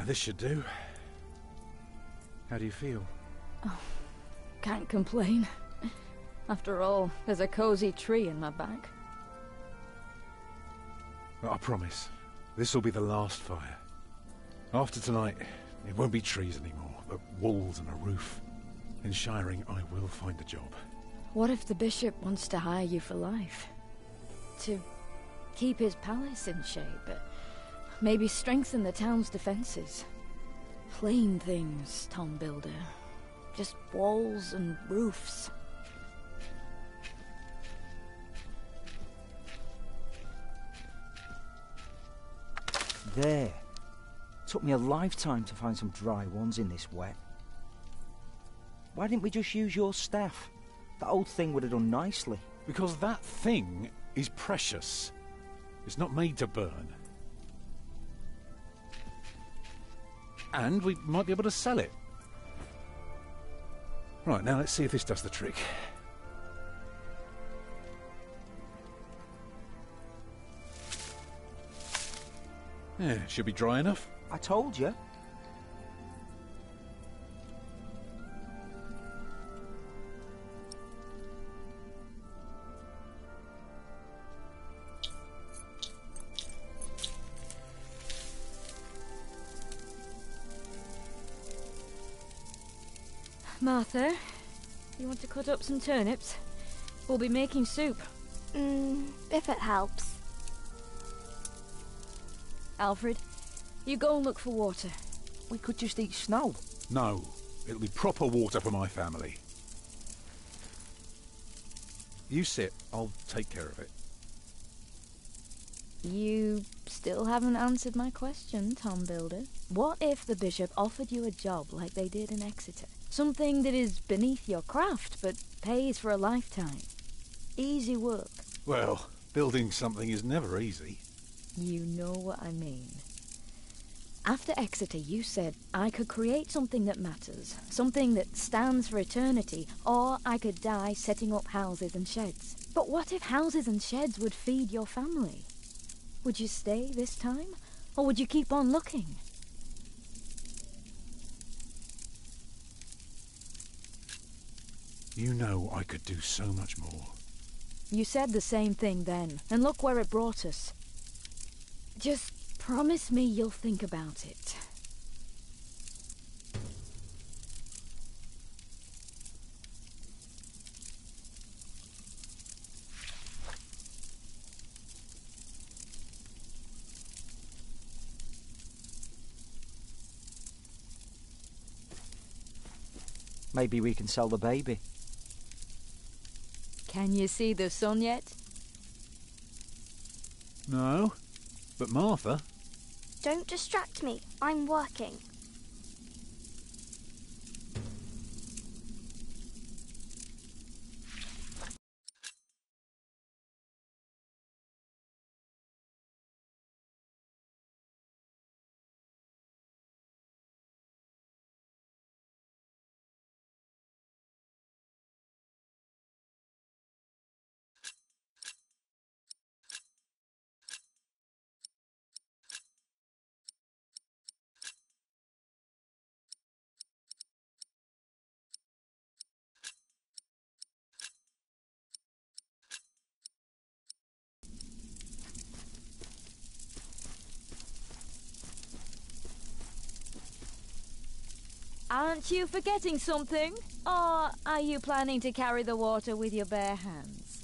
This should do. How do you feel? Oh, can't complain. After all, there's a cozy tree in my back. Well, I promise, this will be the last fire. After tonight, it won't be trees anymore, but walls and a roof. In Shiring, I will find a job. What if the bishop wants to hire you for life? To keep his palace in shape, maybe strengthen the town's defenses. Plain things, Tom Builder. Just walls and roofs. There. Took me a lifetime to find some dry ones in this wet. Why didn't we just use your staff? That old thing would have done nicely. Because that thing is precious. It's not made to burn. And we might be able to sell it. Right, now let's see if this does the trick. Yeah, should be dry enough. I told you. Martha, you want to cut up some turnips? We'll be making soup. If it helps. Alfred, you go and look for water. We could just eat snow. No, it'll be proper water for my family. You sit, I'll take care of it. You still haven't answered my question, Tom Builder. What if the bishop offered you a job like they did in Exeter? Something that is beneath your craft, but pays for a lifetime. Easy work. Well, building something is never easy. You know what I mean. After Exeter, you said I could create something that matters, something that stands for eternity, or I could die setting up houses and sheds. But what if houses and sheds would feed your family? Would you stay this time, or would you keep on looking? You know I could do so much more. You said the same thing then, and look where it brought us. Just promise me you'll think about it. Maybe we can sell the baby. Can you see the sun yet? No, but Martha... Don't distract me. I'm working. Aren't you forgetting something? Or are you planning to carry the water with your bare hands?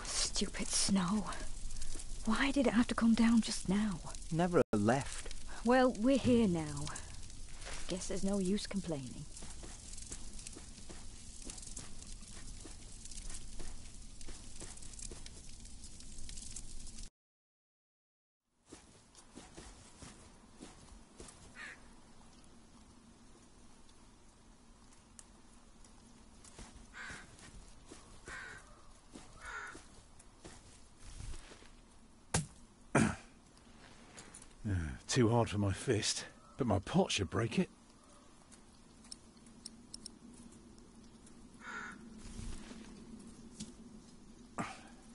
Stupid snow. Why did it have to come down just now? Never left. Well, we're here now. Guess there's no use complaining. Too hard for my fist, but my pot should break it.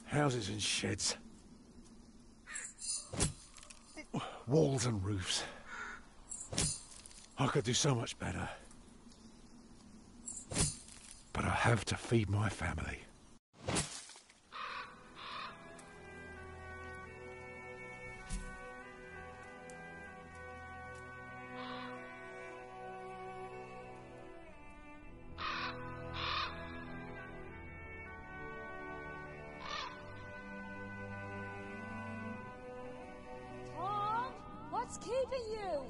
Houses and sheds. Walls and roofs. I could do so much better. But I have to feed my family. Tom, what's keeping you?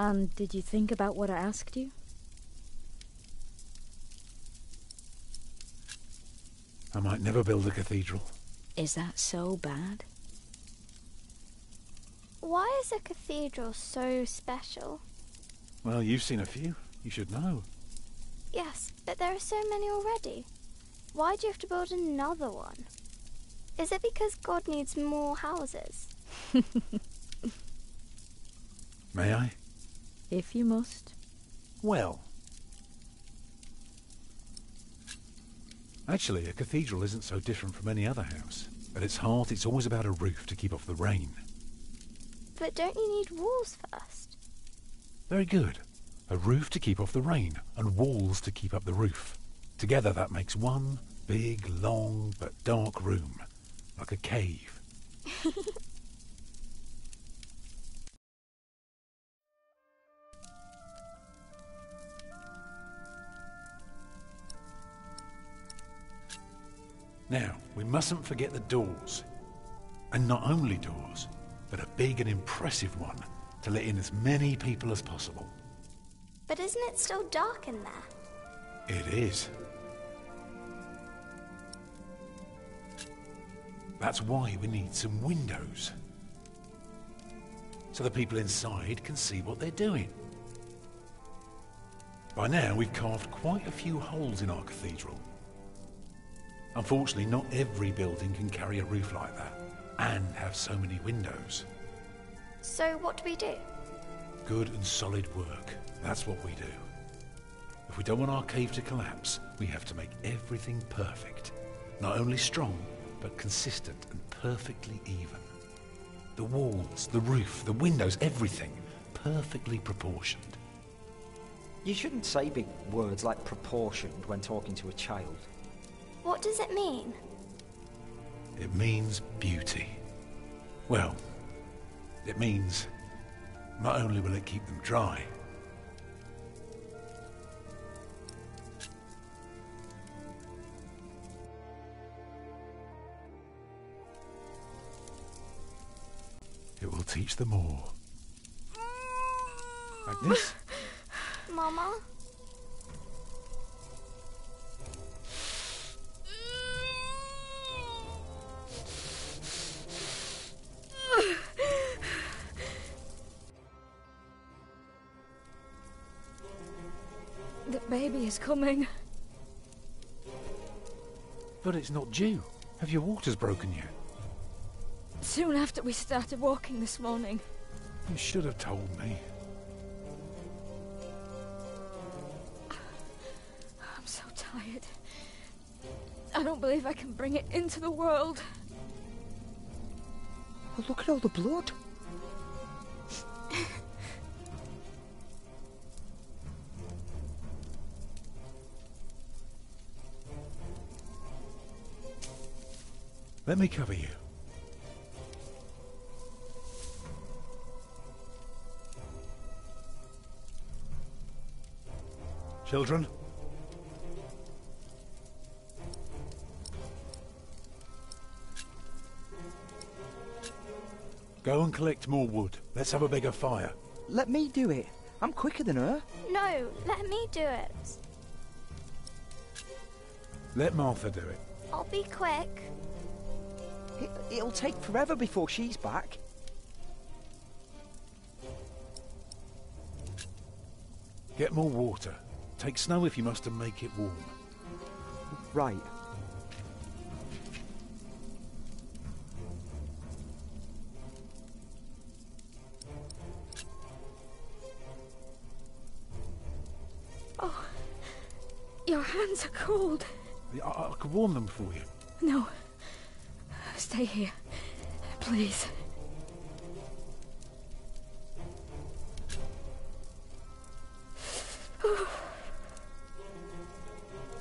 And did you think about what I asked you? I might never build a cathedral. Is that so bad? Why is a cathedral so special? Well, you've seen a few. You should know. Yes, but there are so many already. Why do you have to build another one? Is it because God needs more houses? May I? If you must. Well. Actually, a cathedral isn't so different from any other house. At its heart, it's always about a roof to keep off the rain. But don't you need walls first? Very good. A roof to keep off the rain, and walls to keep up the roof. Together that makes one big, long, but dark room. Like a cave. Now, we mustn't forget the doors. And not only doors, but a big and impressive one to let in as many people as possible. But isn't it still dark in there? It is. That's why we need some windows. So the people inside can see what they're doing. By now, we've carved quite a few holes in our cathedral. Unfortunately, not every building can carry a roof like that and have so many windows. So what do we do? Good and solid work. That's what we do. If we don't want our cave to collapse, we have to make everything perfect. Not only strong, but consistent and perfectly even. The walls, the roof, the windows, everything perfectly proportioned. You shouldn't say big words like proportioned when talking to a child. What does it mean? It means beauty. Well, it means not only will it keep them dry, it will teach them all. Like this? Mama? The baby is coming. But it's not due. Have your waters broken yet? Soon after we started walking this morning. You should have told me. I'm so tired. I don't believe I can bring it into the world. Oh, look at all the blood. Let me cover you. Children? Go and collect more wood. Let's have a bigger fire. Let me do it. I'm quicker than her. No, let me do it. Let Martha do it. I'll be quick. It'll take forever before she's back. Get more water. Take snow if you must and make it warm. Right. Oh, your hands are cold. I could warm them for you. No. Stay here, please.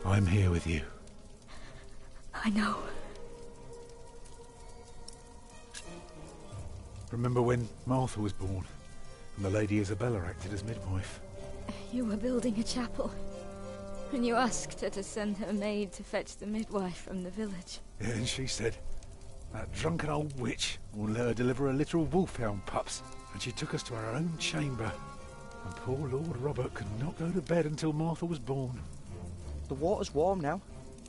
I'm here with you. I know. Remember when Martha was born and the Lady Isabella acted as midwife? You were building a chapel, and you asked her to send her maid to fetch the midwife from the village. Yeah, and she said, that drunken old witch will let her deliver a literal wolfhound pups. And she took us to our own chamber. And poor Lord Robert could not go to bed until Martha was born. The water's warm now.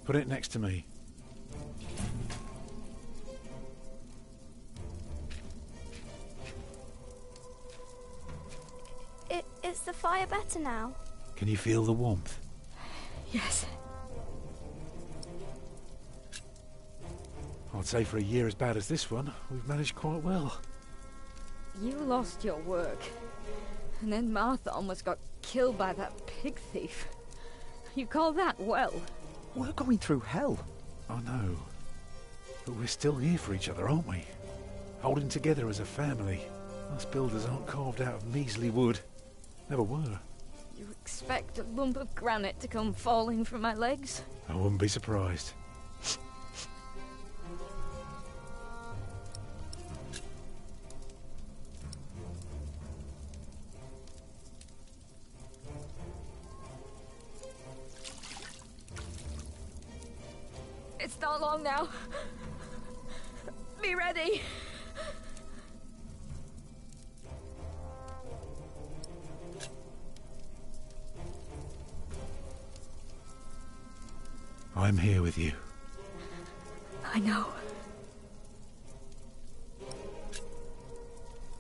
Put it next to me. Is the fire better now? Can you feel the warmth? Yes. I'd say for a year as bad as this one, we've managed quite well. You lost your work, and then Martha almost got killed by that pig thief. You call that well? We're going through hell. I know. But we're still here for each other, aren't we? Holding together as a family. Us builders aren't carved out of measly wood. Never were. You expect a lump of granite to come falling from my legs? I wouldn't be surprised. It's not long now. Be ready. I'm here with you. I know.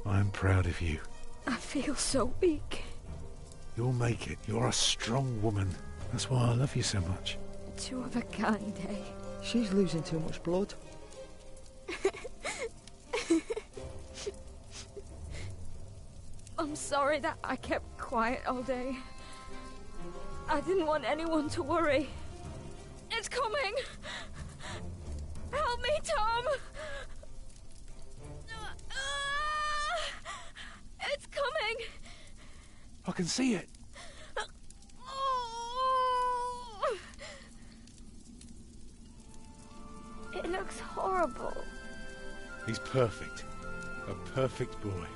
I'm proud of you. I feel so weak. You'll make it. You're a strong woman. That's why I love you so much. Two of a kind, eh? She's losing too much blood. I'm sorry that I kept quiet all day. I didn't want anyone to worry. It's coming! Help me, Tom! It's coming! I can see it. It looks horrible. He's perfect. A perfect boy.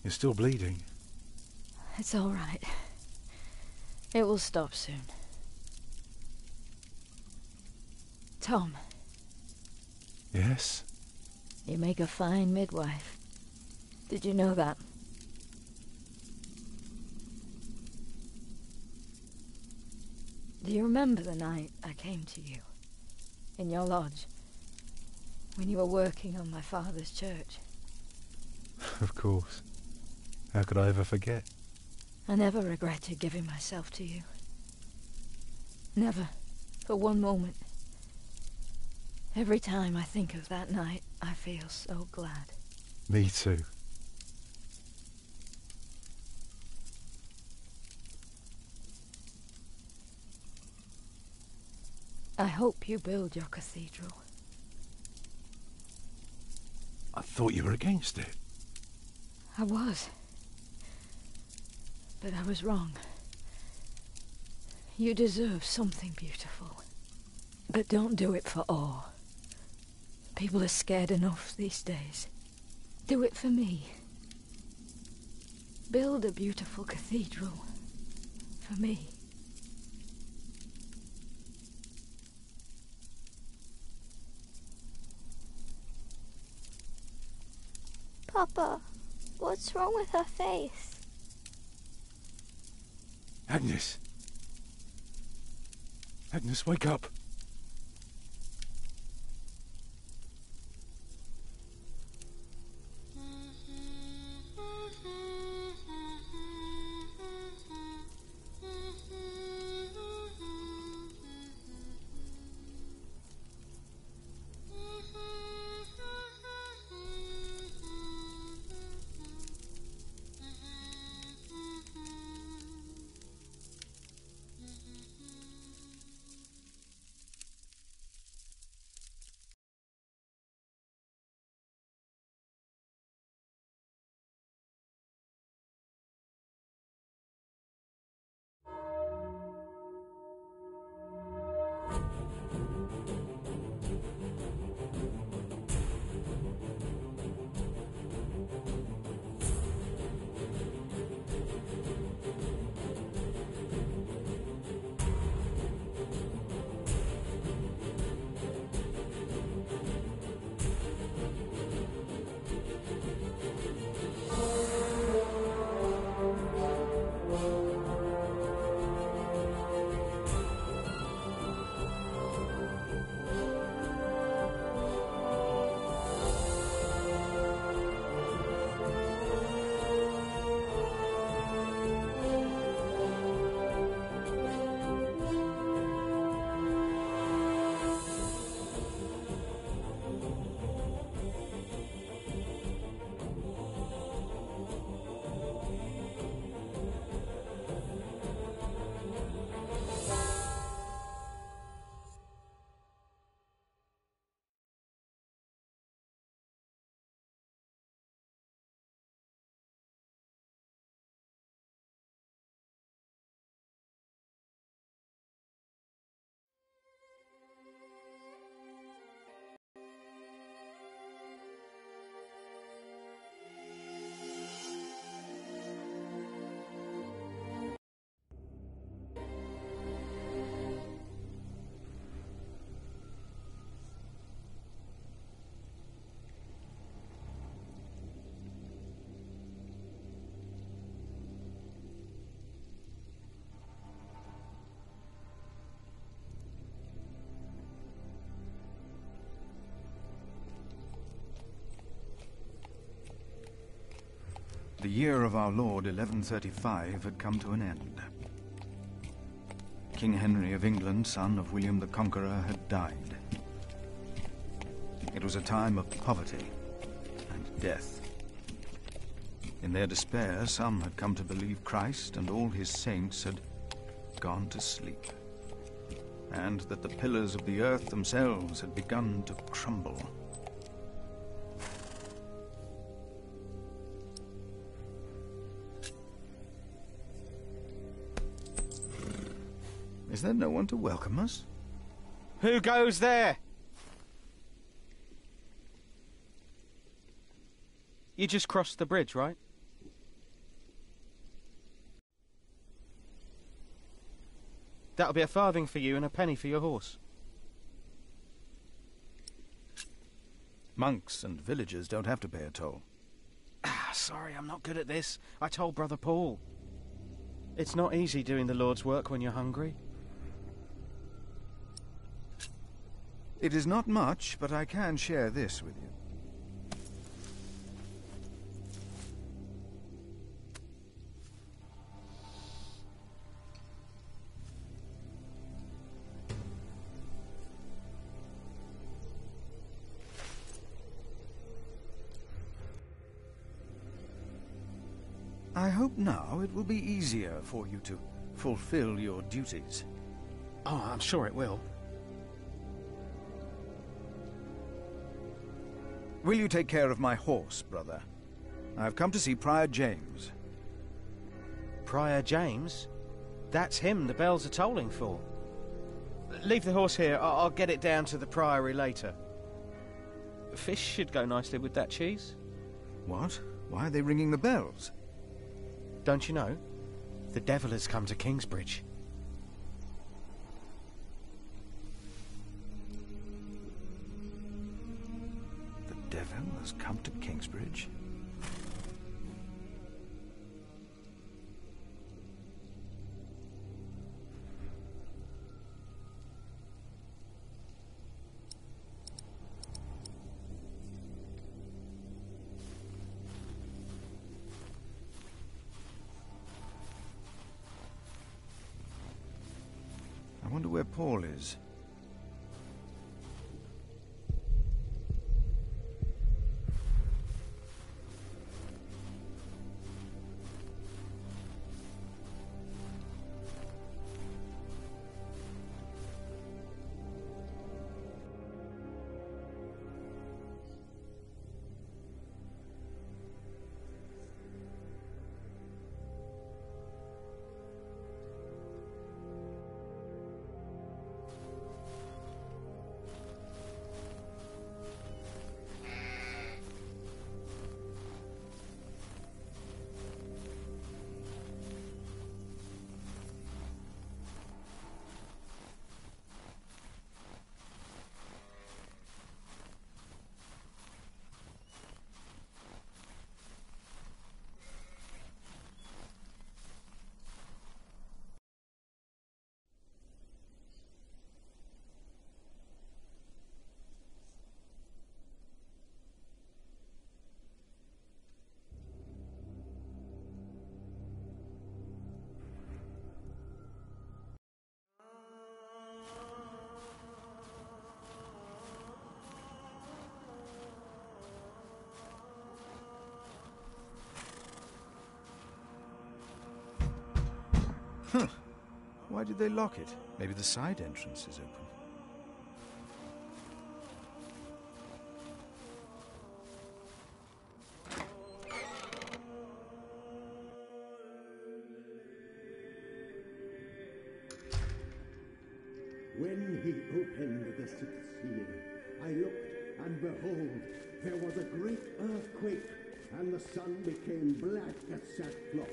You're still bleeding. It's all right. It will stop soon. Tom. Yes? You make a fine midwife. Did you know that? Do you remember the night I came to you? In your lodge? When you were working on my father's church? Of course. How could I ever forget? I never regretted giving myself to you. Never. For one moment. Every time I think of that night, I feel so glad. Me too. I hope you build your cathedral. I thought you were against it. I was. But I was wrong. You deserve something beautiful. But don't do it for awe. People are scared enough these days. Do it for me. Build a beautiful cathedral. For me. Papa, what's wrong with her face? Agnes! Agnes, wake up! The year of our Lord 1135 had come to an end. King Henry of England, son of William the Conqueror, had died. It was a time of poverty and death. In their despair, some had come to believe Christ and all his saints had gone to sleep, and that the pillars of the earth themselves had begun to crumble. Is there no one to welcome us? Who goes there? You just crossed the bridge, right? That'll be a farthing for you and a penny for your horse. Monks and villagers don't have to pay a toll. Sorry, I'm not good at this. I told Brother Paul. It's not easy doing the Lord's work when you're hungry. It is not much, but I can share this with you. I hope now it will be easier for you to fulfill your duties. Oh, I'm sure it will. Will you take care of my horse, brother? I've come to see Prior James. Prior James? That's him the bells are tolling for. Leave the horse here. I'll get it down to the priory later. Fish should go nicely with that cheese. What? Why are they ringing the bells? Don't you know? The devil has come to Kingsbridge. The devil has come to Kingsbridge? I wonder where Paul is. Huh. Why did they lock it? Maybe the side entrance is open. When he opened the sixth seal, I looked, and behold, there was a great earthquake, and the sun became black as sackcloth.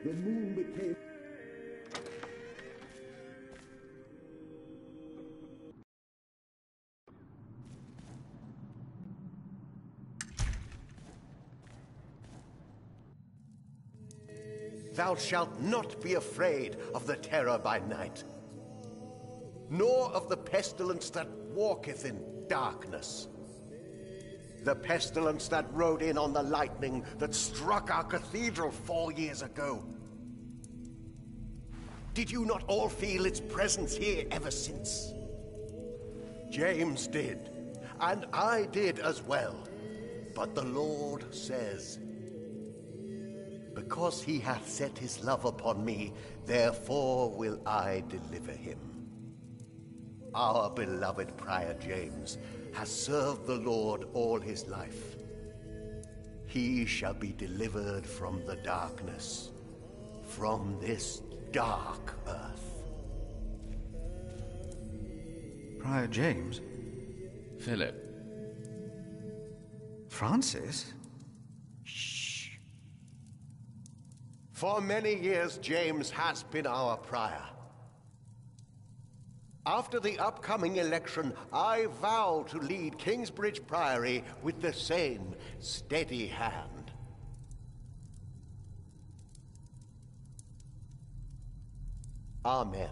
The moon became... Thou shalt not be afraid of the terror by night, nor of the pestilence that walketh in darkness. The pestilence that rode in on the lightning that struck our cathedral 4 years ago. Did you not all feel its presence here ever since? James did, and I did as well. But the Lord says, because he hath set his love upon me, therefore will I deliver him. Our beloved Prior James has served the Lord all his life. He shall be delivered from the darkness, from this dark earth. Prior James? Philip. Francis? Shh. For many years, James has been our prior. After the upcoming election, I vow to lead Kingsbridge Priory with the same steady hand. Amen.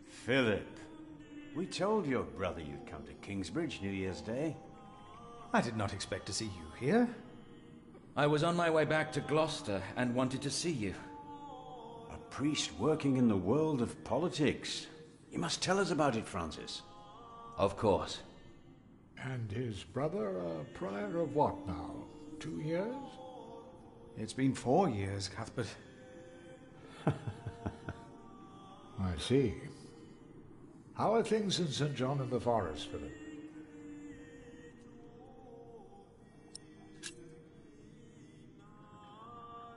Philip, we told your brother you'd come to Kingsbridge New Year's Day. I did not expect to see you here. I was on my way back to Gloucester and wanted to see you. A priest working in the world of politics. You must tell us about it, Francis. Of course. And his brother a prior of what now? 2 years? It's been 4 years, Cuthbert. I see. How are things in St. John in the Forest, Philip?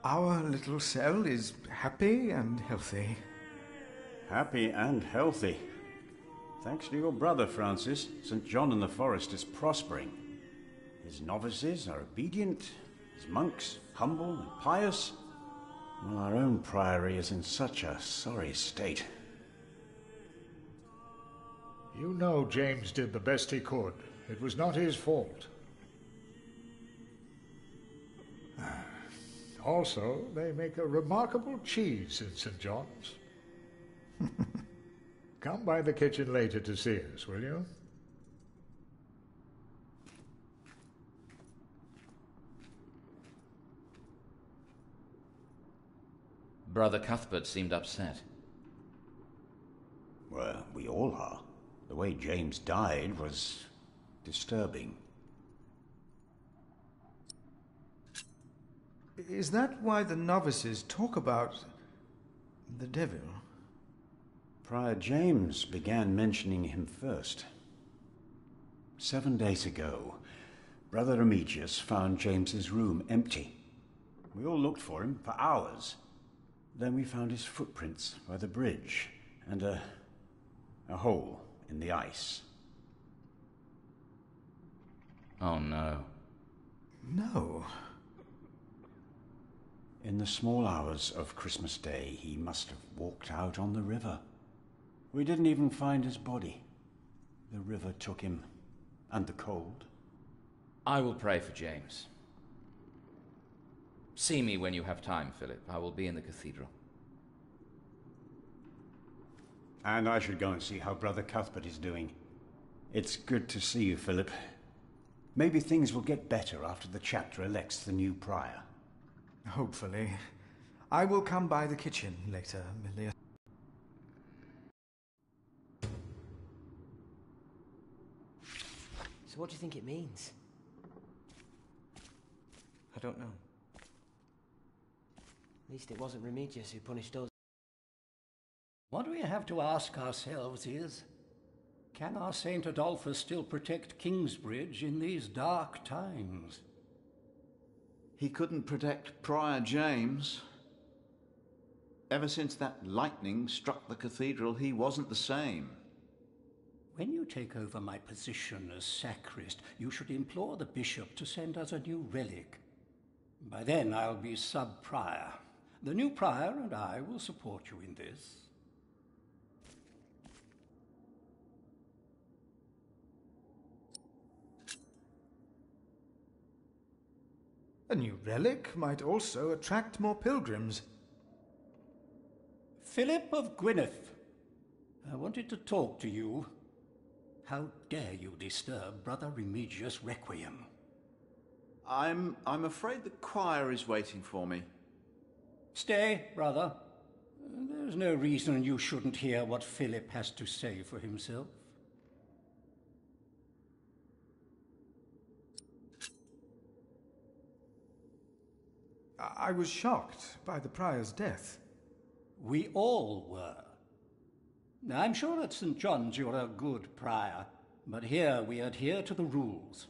Our little cell is happy and healthy. Happy and healthy. Thanks to your brother, Francis, St. John in the Forest is prospering. His novices are obedient, his monks humble and pious, while our own priory is in such a sorry state. You know James did the best he could. It was not his fault. Also, they make a remarkable cheese in St. John's. Come by the kitchen later to see us, will you? Brother Cuthbert seemed upset. Well, we all are. The way James died was disturbing. Is that why the novices talk about the devil? Prior James began mentioning him first. 7 days ago, Brother Remigius found James's room empty. We all looked for him for hours. Then we found his footprints by the bridge and a hole in the ice. Oh no. No. In the small hours of Christmas Day, he must have walked out on the river. We didn't even find his body. The river took him, and the cold. I will pray for James. See me when you have time, Philip. I will be in the cathedral. And I should go and see how Brother Cuthbert is doing. It's good to see you, Philip. Maybe things will get better after the chapter elects the new prior. Hopefully. I will come by the kitchen later, Millia. So what do you think it means? I don't know. At least it wasn't Remigius who punished us. What we have to ask ourselves is, can our Saint Adolphus still protect Kingsbridge in these dark times? He couldn't protect Prior James. Ever since that lightning struck the cathedral, he wasn't the same. When you take over my position as sacrist, you should implore the bishop to send us a new relic. By then I'll be sub-prior. The new prior and I will support you in this. A new relic might also attract more pilgrims. Philip of Gwynedd, I wanted to talk to you. How dare you disturb Brother Remigius' requiem? I'm afraid the choir is waiting for me. Stay, brother. There's no reason you shouldn't hear what Philip has to say for himself. I was shocked by the prior's death. We all were. I'm sure at St. John's you're a good prior, but here we adhere to the rules.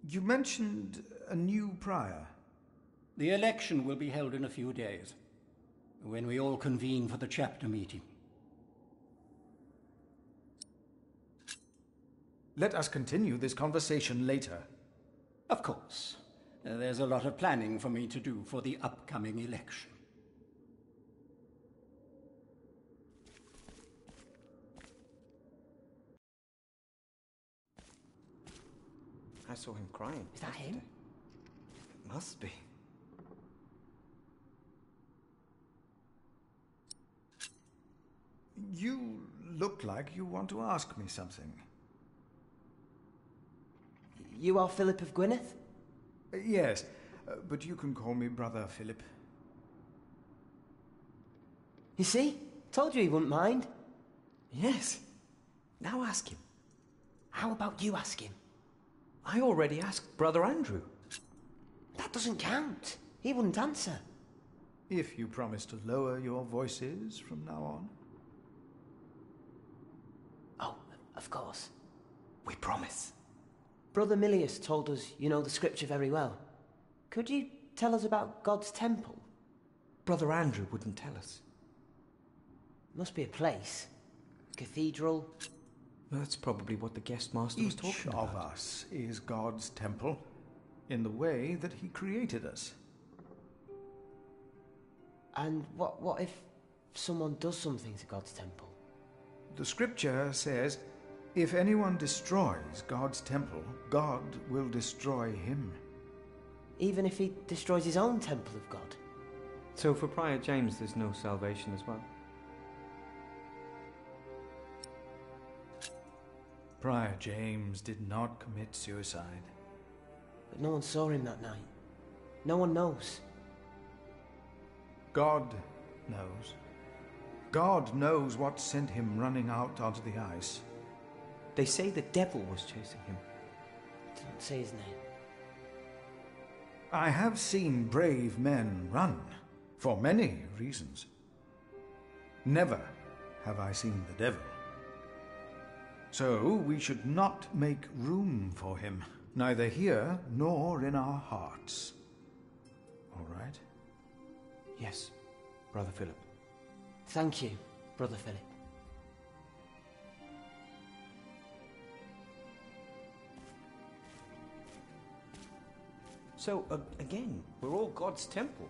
You mentioned a new prior. The election will be held in a few days, when we all convene for the chapter meeting. Let us continue this conversation later. Of course. There's a lot of planning for me to do for the upcoming election. I saw him crying. Is that him? It must be. You look like you want to ask me something. You are Philip of Gwynedd? Yes, but you can call me Brother Philip. You see? Told you he wouldn't mind. Yes. Now ask him. How about you ask him? I already asked Brother Andrew. That doesn't count. He wouldn't answer. If you promise to lower your voices from now on. Oh, of course. We promise. Brother Milius told us you know the scripture very well. Could you tell us about God's temple? Brother Andrew wouldn't tell us. Must be a place. Cathedral. That's probably what the guest master was talking about. Each of us is God's temple, in the way that he created us. And what if someone does something to God's temple? The scripture says, if anyone destroys God's temple, God will destroy him. Even if he destroys his own temple of God? So for Prior James there's no salvation as well? Prior James did not commit suicide. But no one saw him that night. No one knows. God knows. God knows what sent him running out onto the ice. They say the devil was chasing him. Didn't say his name. I have seen brave men run, for many reasons. Never have I seen the devil. So we should not make room for him, neither here nor in our hearts. All right? Yes, Brother Philip. Thank you, Brother Philip. So, again, we're all God's temple.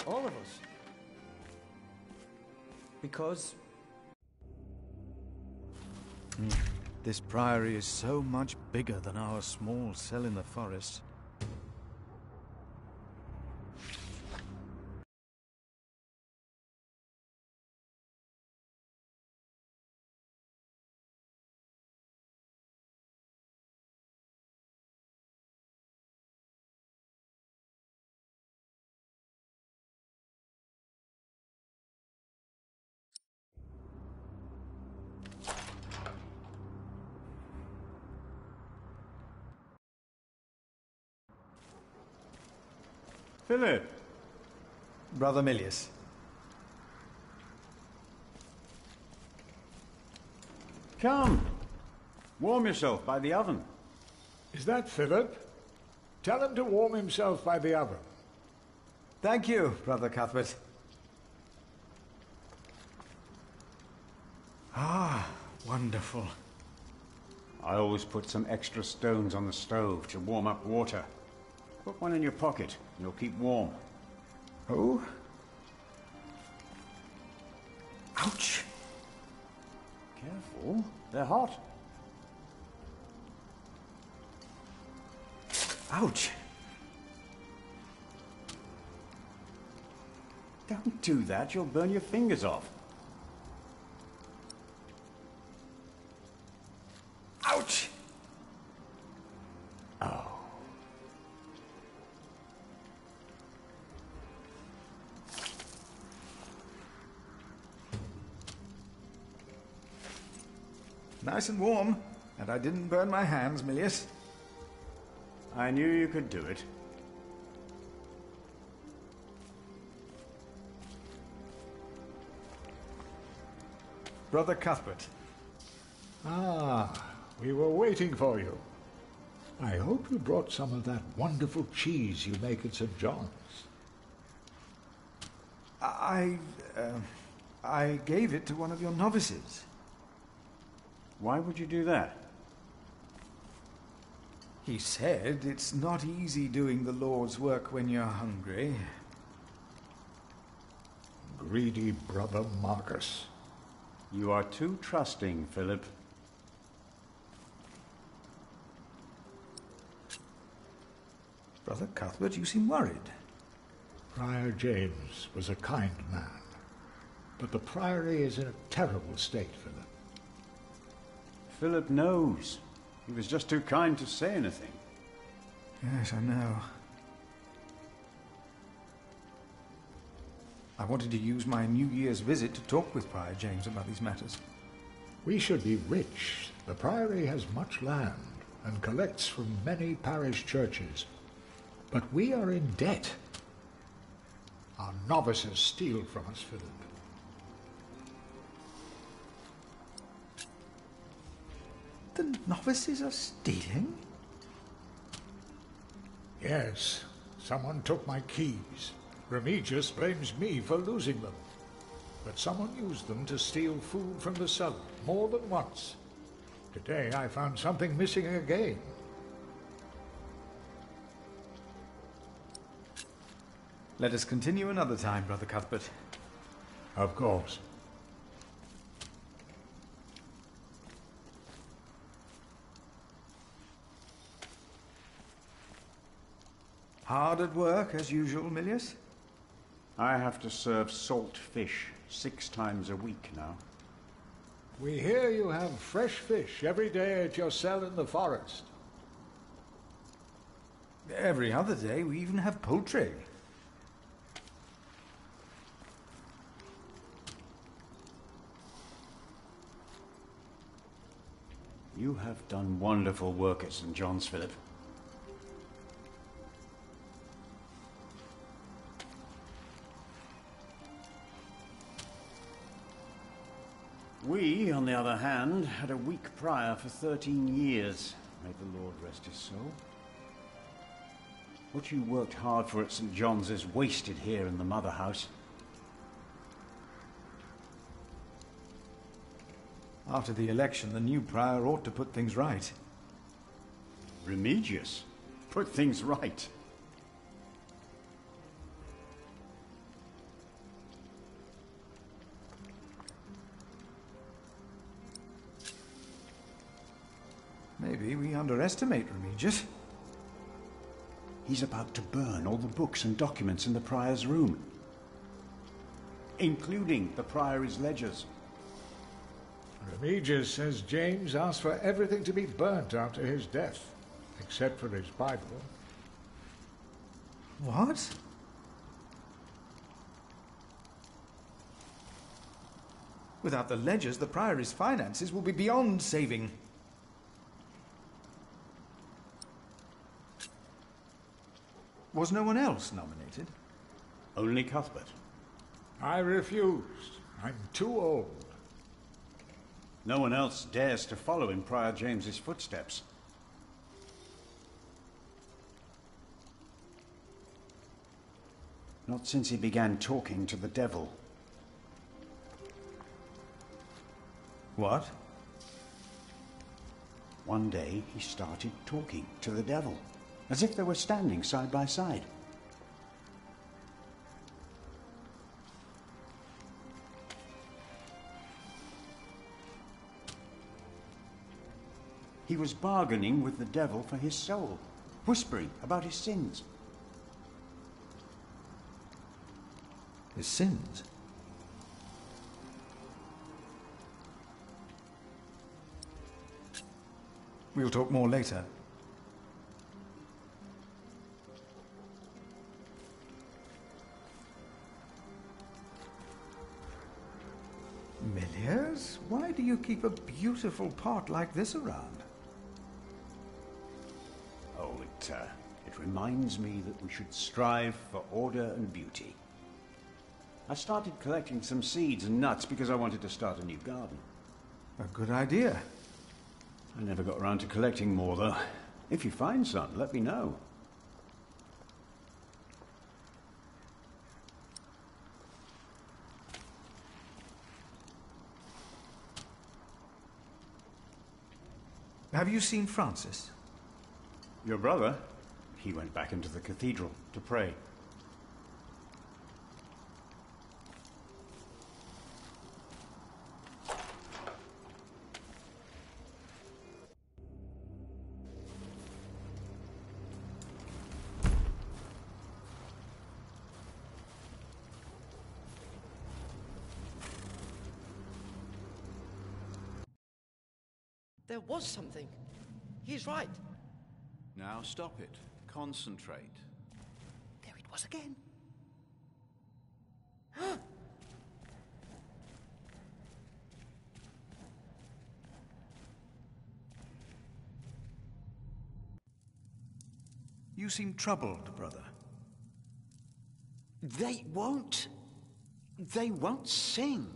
All of us. Because... This priory is so much bigger than our small cell in the forest. Philip! Brother Milius. Come! Warm yourself by the oven. Is that Philip? Tell him to warm himself by the oven. Thank you, Brother Cuthbert. Ah, wonderful. I always put some extra stones on the stove to warm up water. Put one in your pocket, and you'll keep warm. Oh? Ouch! Careful, they're hot. Ouch! Don't do that, you'll burn your fingers off. Ouch! Oh. Nice and warm, and I didn't burn my hands, Milius. I knew you could do it. Brother Cuthbert. Ah, we were waiting for you. I hope you brought some of that wonderful cheese you make at St. John's. I gave it to one of your novices. Why would you do that? He said it's not easy doing the Lord's work when you're hungry. Greedy brother Marcus. You are too trusting, Philip. Brother Cuthbert, you seem worried. Prior James was a kind man, but the priory is in a terrible state, Philip. Philip knows. He was just too kind to say anything. Yes, I know. I wanted to use my New Year's visit to talk with Prior James about these matters. We should be rich. The priory has much land, and collects from many parish churches. But we are in debt. Our novices steal from us, Philip. The novices are stealing? Yes, someone took my keys. Remigius blames me for losing them. But someone used them to steal food from the cellar more than once. Today I found something missing again. Let us continue another time, Brother Cuthbert. Of course. Hard at work, as usual, Milius? I have to serve salt fish 6 times a week now. We hear you have fresh fish every day at your cell in the forest. Every other day, we even have poultry. You have done wonderful work at St. John's, Philip. We, on the other hand, had a weak prior for 13 years. May the Lord rest his soul. What you worked hard for at St. John's is wasted here in the mother house. After the election, the new prior ought to put things right. Remigius? Put things right? Maybe we underestimate Remigius. He's about to burn all the books and documents in the prior's room, including the priory's ledgers. Remigius says James asked for everything to be burnt after his death, except for his Bible. What? Without the ledgers, the priory's finances will be beyond saving. Was no one else nominated? Only Cuthbert. I refused. I'm too old. No one else dares to follow in Prior James's footsteps. Not since he began talking to the devil. What? One day he started talking to the devil, as if they were standing side by side. He was bargaining with the devil for his soul, whispering about his sins. His sins? We'll talk more later. Milius, why do you keep a beautiful pot like this around? Oh, it reminds me that we should strive for order and beauty. I started collecting some seeds and nuts because I wanted to start a new garden. A good idea. I never got around to collecting more, though. If you find some, let me know. Have you seen Francis? Your brother? He went back into the cathedral to pray. There was something. He's right. Now stop it. Concentrate. There it was again. You seem troubled, brother. They won't sing.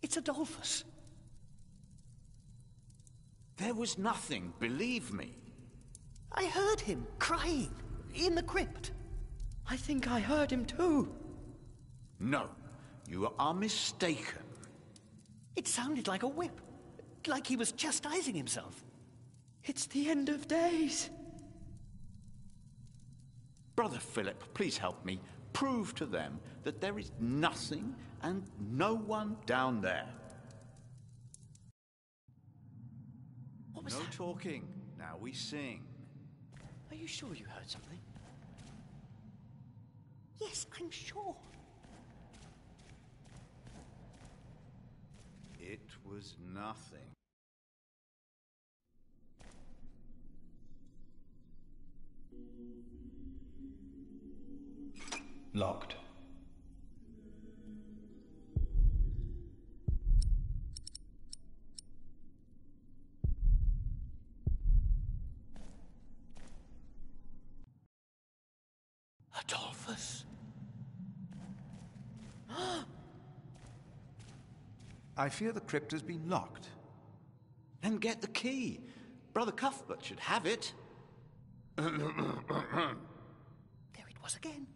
It's Adolphus. There was nothing, believe me. I heard him crying in the crypt. I think I heard him too. No, you are mistaken. It sounded like a whip, like he was chastising himself. It's the end of days. Brother Philip, please help me. Prove to them that there is nothing and no one down there. What was no that? talking. Now we sing. Are you sure you heard something? Yes, I'm sure. It was nothing. Locked. Adolphus. I fear the crypt has been locked. Then get the key. Brother Cuthbert should have it. There it was again.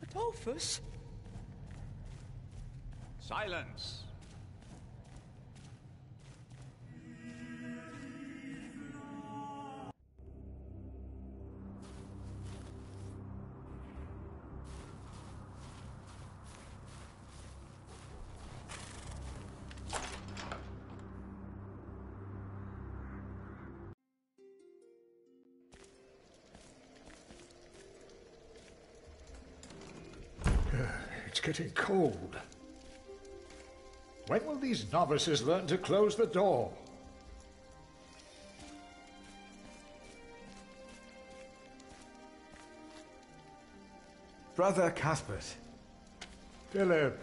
Adolphus? Silence. It's getting cold. When will these novices learn to close the door? Brother Cuthbert. Philip.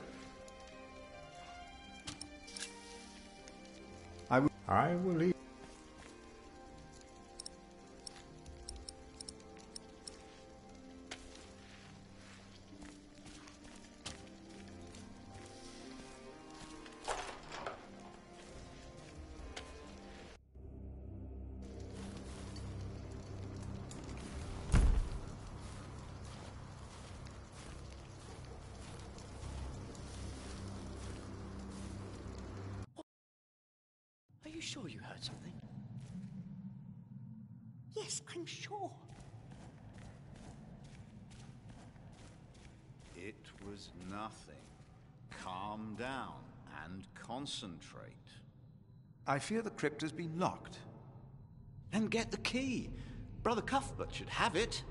I will eat. Are you sure you heard something? Yes, I'm sure. It was nothing. Calm down and concentrate. I fear the crypt has been locked. Then get the key. Brother Cuthbert should have it.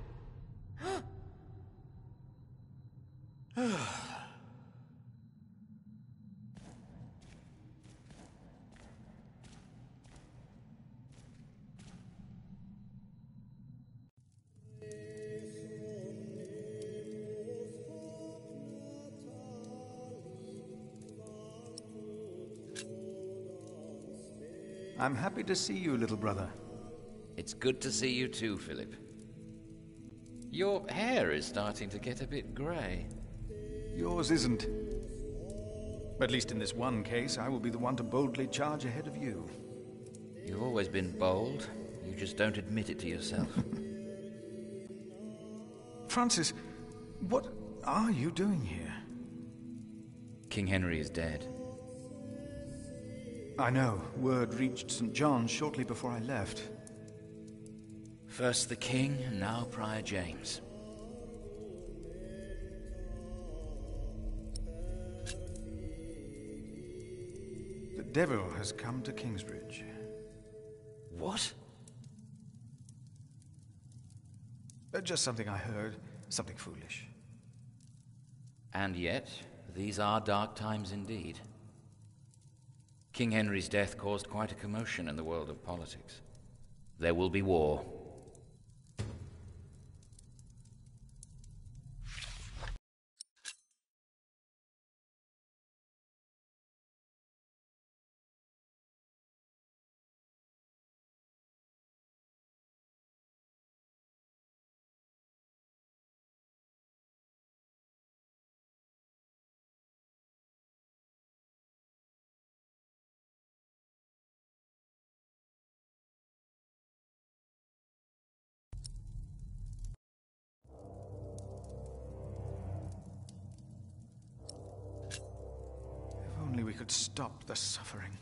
I'm happy to see you, little brother. It's good to see you too, Philip. Your hair is starting to get a bit grey. Yours isn't. At least in this one case, I will be the one to boldly charge ahead of you. You've always been bold. You just don't admit it to yourself. Francis, what are you doing here? King Henry is dead. I know. Word reached St. John's shortly before I left. First the king, and now Prior James. The devil has come to Kingsbridge. What? Just something I heard. Something foolish. And yet, these are dark times indeed. King Henry's death caused quite a commotion in the world of politics. There will be war. could stop the suffering.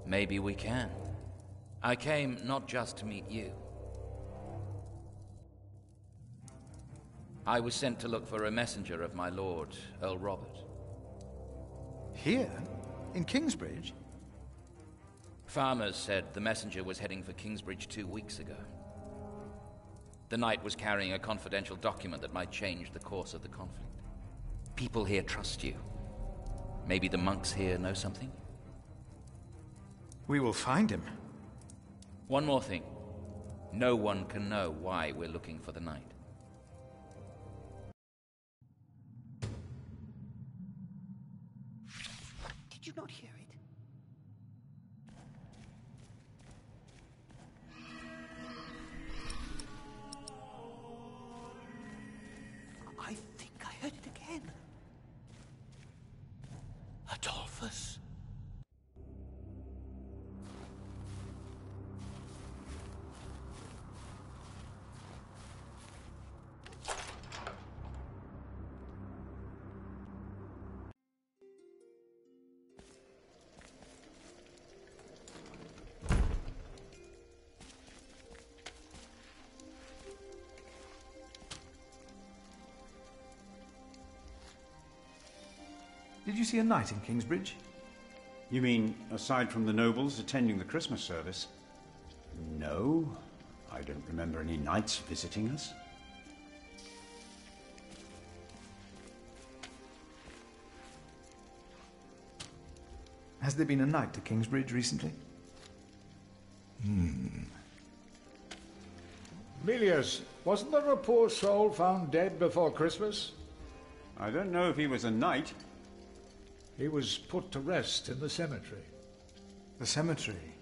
Maybe we can. I came not just to meet you. I was sent to look for a messenger of my lord, Earl Robert. Here? In Kingsbridge? Farmers said the messenger was heading for Kingsbridge 2 weeks ago. The knight was carrying a confidential document that might change the course of the conflict. People here trust you. Maybe the monks here know something? We will find him. One more thing. No one can know why we're looking for the knight. Did you not hear it? I think I heard it again. Adolphus. Did you see a knight in Kingsbridge? You mean, aside from the nobles attending the Christmas service? No, I don't remember any knights visiting us. Has there been a knight to Kingsbridge recently? Milius, wasn't there a poor soul found dead before Christmas? I don't know if he was a knight. He was put to rest in the cemetery. The cemetery?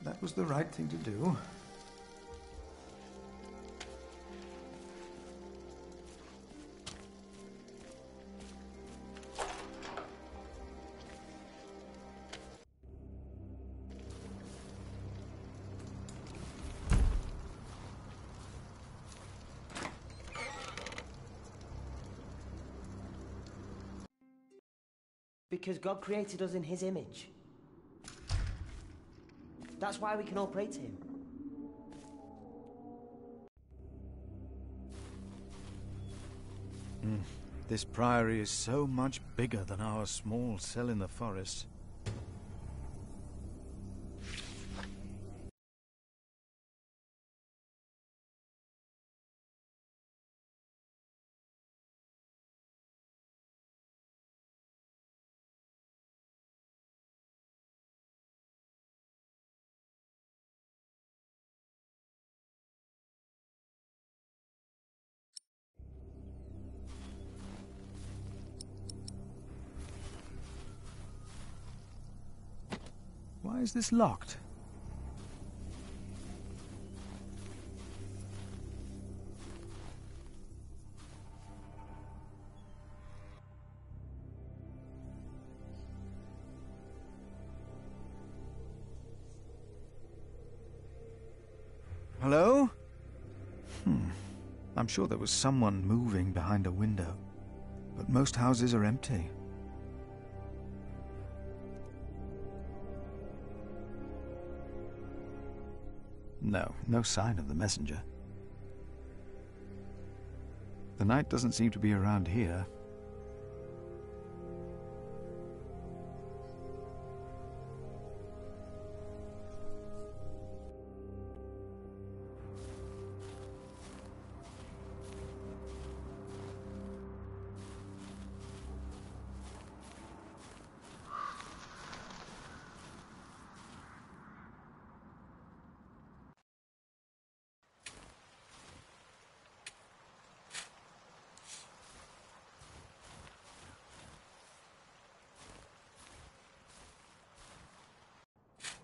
That was the right thing to do. Because God created us in his image. That's why we can all pray to him. This priory is so much bigger than our small cell in the forest. Why is this locked? Hello? I'm sure there was someone moving behind a window, but most houses are empty. No sign of the messenger. The knight doesn't seem to be around here.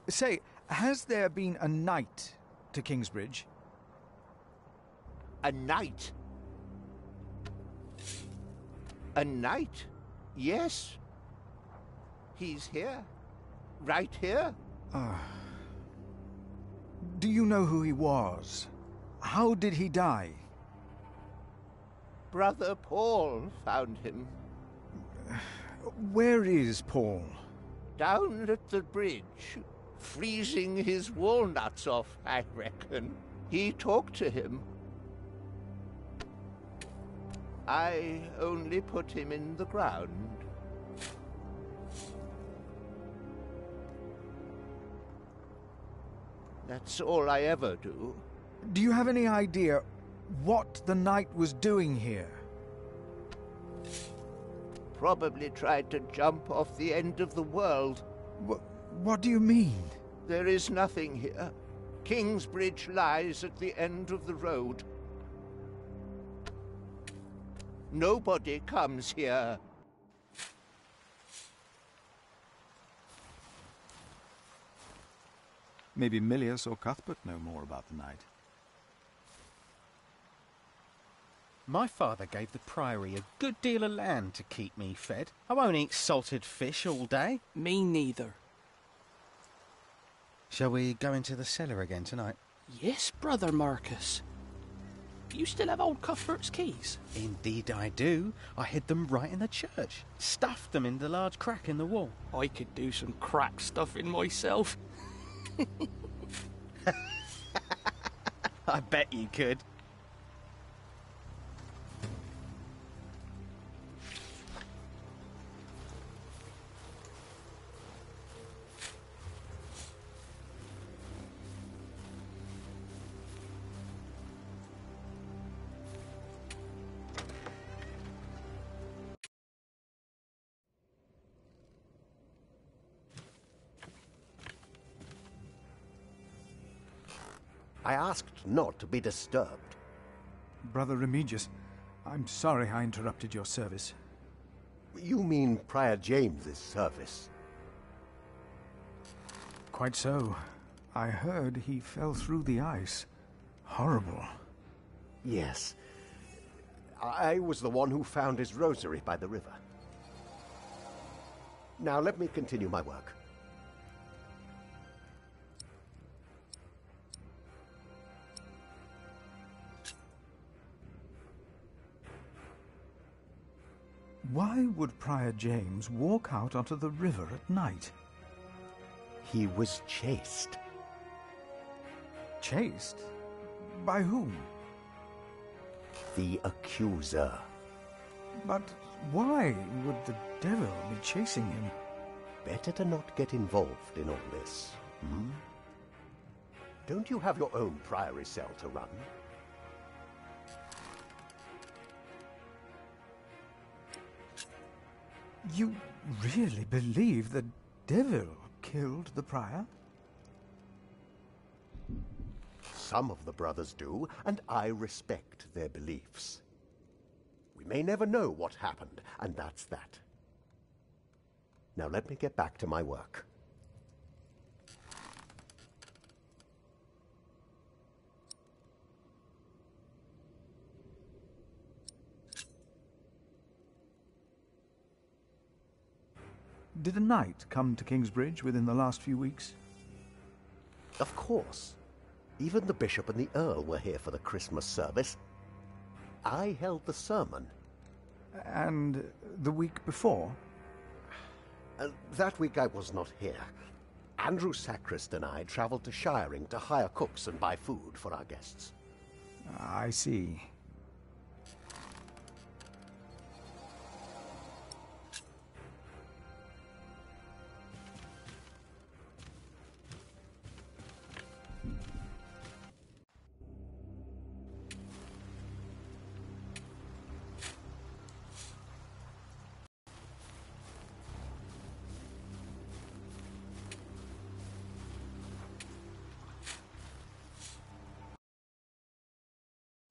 Say, has there been a knight to Kingsbridge? A knight? A knight? Yes. He's here. Right here. Do you know who he was? How did he die? Brother Paul found him. Where is Paul? Down at the bridge, freezing his walnuts off, I reckon. He talked to him. I only put him in the ground. That's all I ever do. Do you have any idea what the knight was doing here? Probably tried to jump off the end of the world. What do you mean? There is nothing here. Kingsbridge lies at the end of the road. Nobody comes here. Maybe Milius or Cuthbert know more about the knight. My father gave the Priory a good deal of land to keep me fed. I won't eat salted fish all day. Me neither. Shall we go into the cellar again tonight? Yes, Brother Marcus. You still have old Cuthbert's keys? Indeed I do. I hid them right in the church. Stuffed them in the large crack in the wall. I could do some crack stuffing myself. I bet you could. I asked not to be disturbed. Brother Remigius, I'm sorry I interrupted your service. You mean Prior James's service? Quite so. I heard he fell through the ice. Horrible. Yes. I was the one who found his rosary by the river. Now let me continue my work. Why would Prior James walk out onto the river at night? He was chased. Chased? By whom? The accuser. But why would the devil be chasing him? Better to not get involved in all this, hmm? Don't you have your own priory cell to run? You really believe the devil killed the prior? Some of the brothers do, and I respect their beliefs. We may never know what happened, and that's that. Now let me get back to my work. Did a knight come to Kingsbridge within the last few weeks? Of course. Even the bishop and the earl were here for the Christmas service. I held the sermon. And the week before? That week I was not here. Andrew Sacrist and I travelled to Shiring to hire cooks and buy food for our guests. I see.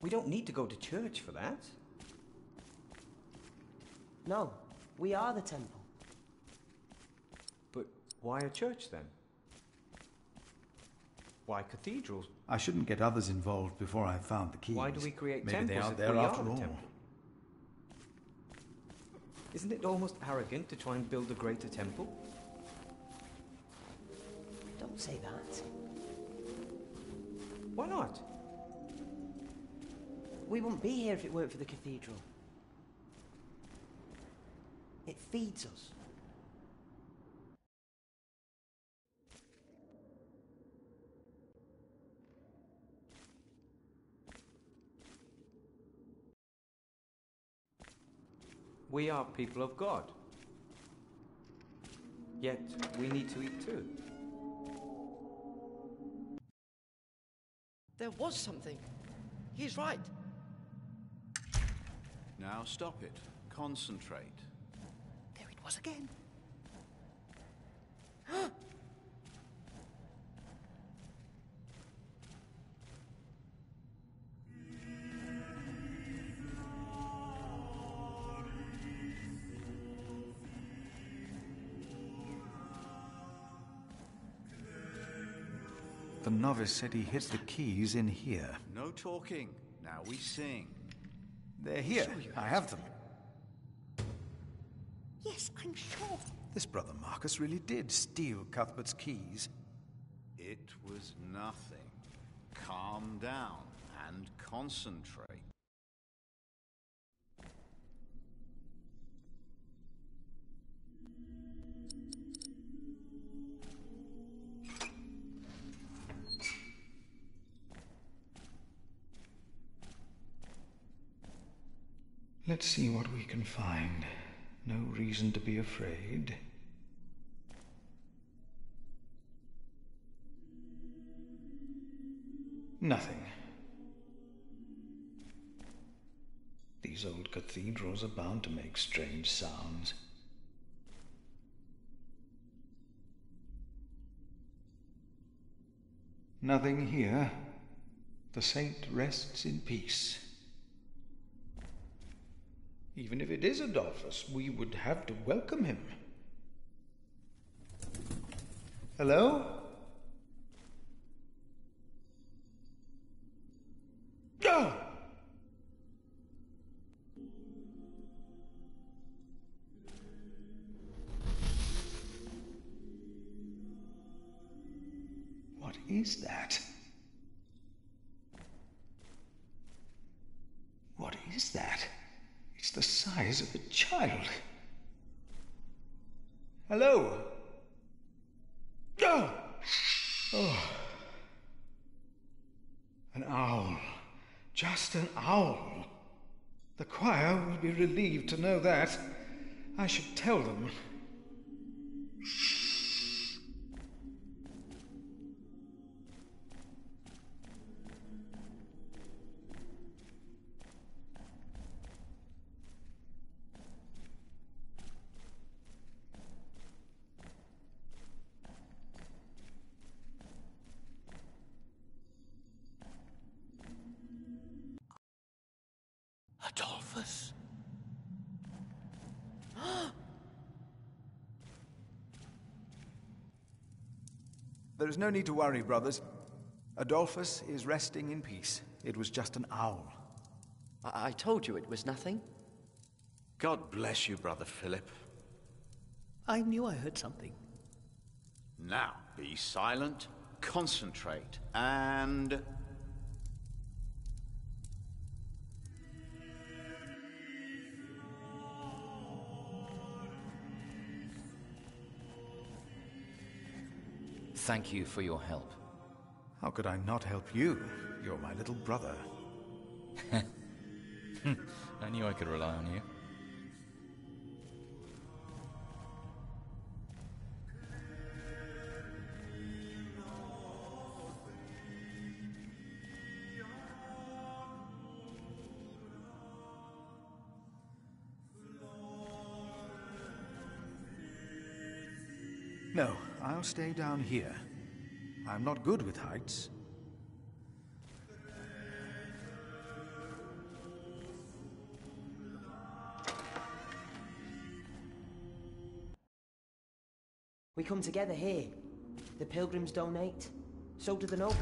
We don't need to go to church for that. No, we are the temple. But why a church then? Why cathedrals? I shouldn't get others involved before I've found the keys. Why do we create Maybe temples they are if there we after are the all. temple? Isn't it almost arrogant to try and build a greater temple? Don't say that. Why not? We wouldn't be here if it weren't for the cathedral. It feeds us, We are people of God. Yet we need to eat too. There was something. He's right. Now stop it. Concentrate. There it was again. The novice said he hid the keys in here. No talking. Now we sing. They're here. I have them. Yes, I'm sure. This brother Marcus really did steal Cuthbert's keys. It was nothing. Calm down and concentrate. Let's see what we can find. No reason to be afraid. Nothing. These old cathedrals are bound to make strange sounds. Nothing here. The saint rests in peace. Even if it is Adolphus, we would have to welcome him. Hello? Ah! What is that? What is that? It's the size of a child. Hello? Oh! Oh. An owl. Just an owl. The choir will be relieved to know that. I should tell them. Adolphus. There is no need to worry, brothers. Adolphus is resting in peace. It was just an owl. I told you it was nothing. God bless you, Brother Philip. I knew I heard something. Now, be silent, concentrate, and... Thank you for your help. How could I not help you? You're my little brother. I knew I could rely on you. No, I'll stay down here. I'm not good with heights. We come together here. The pilgrims donate. So do the nobles.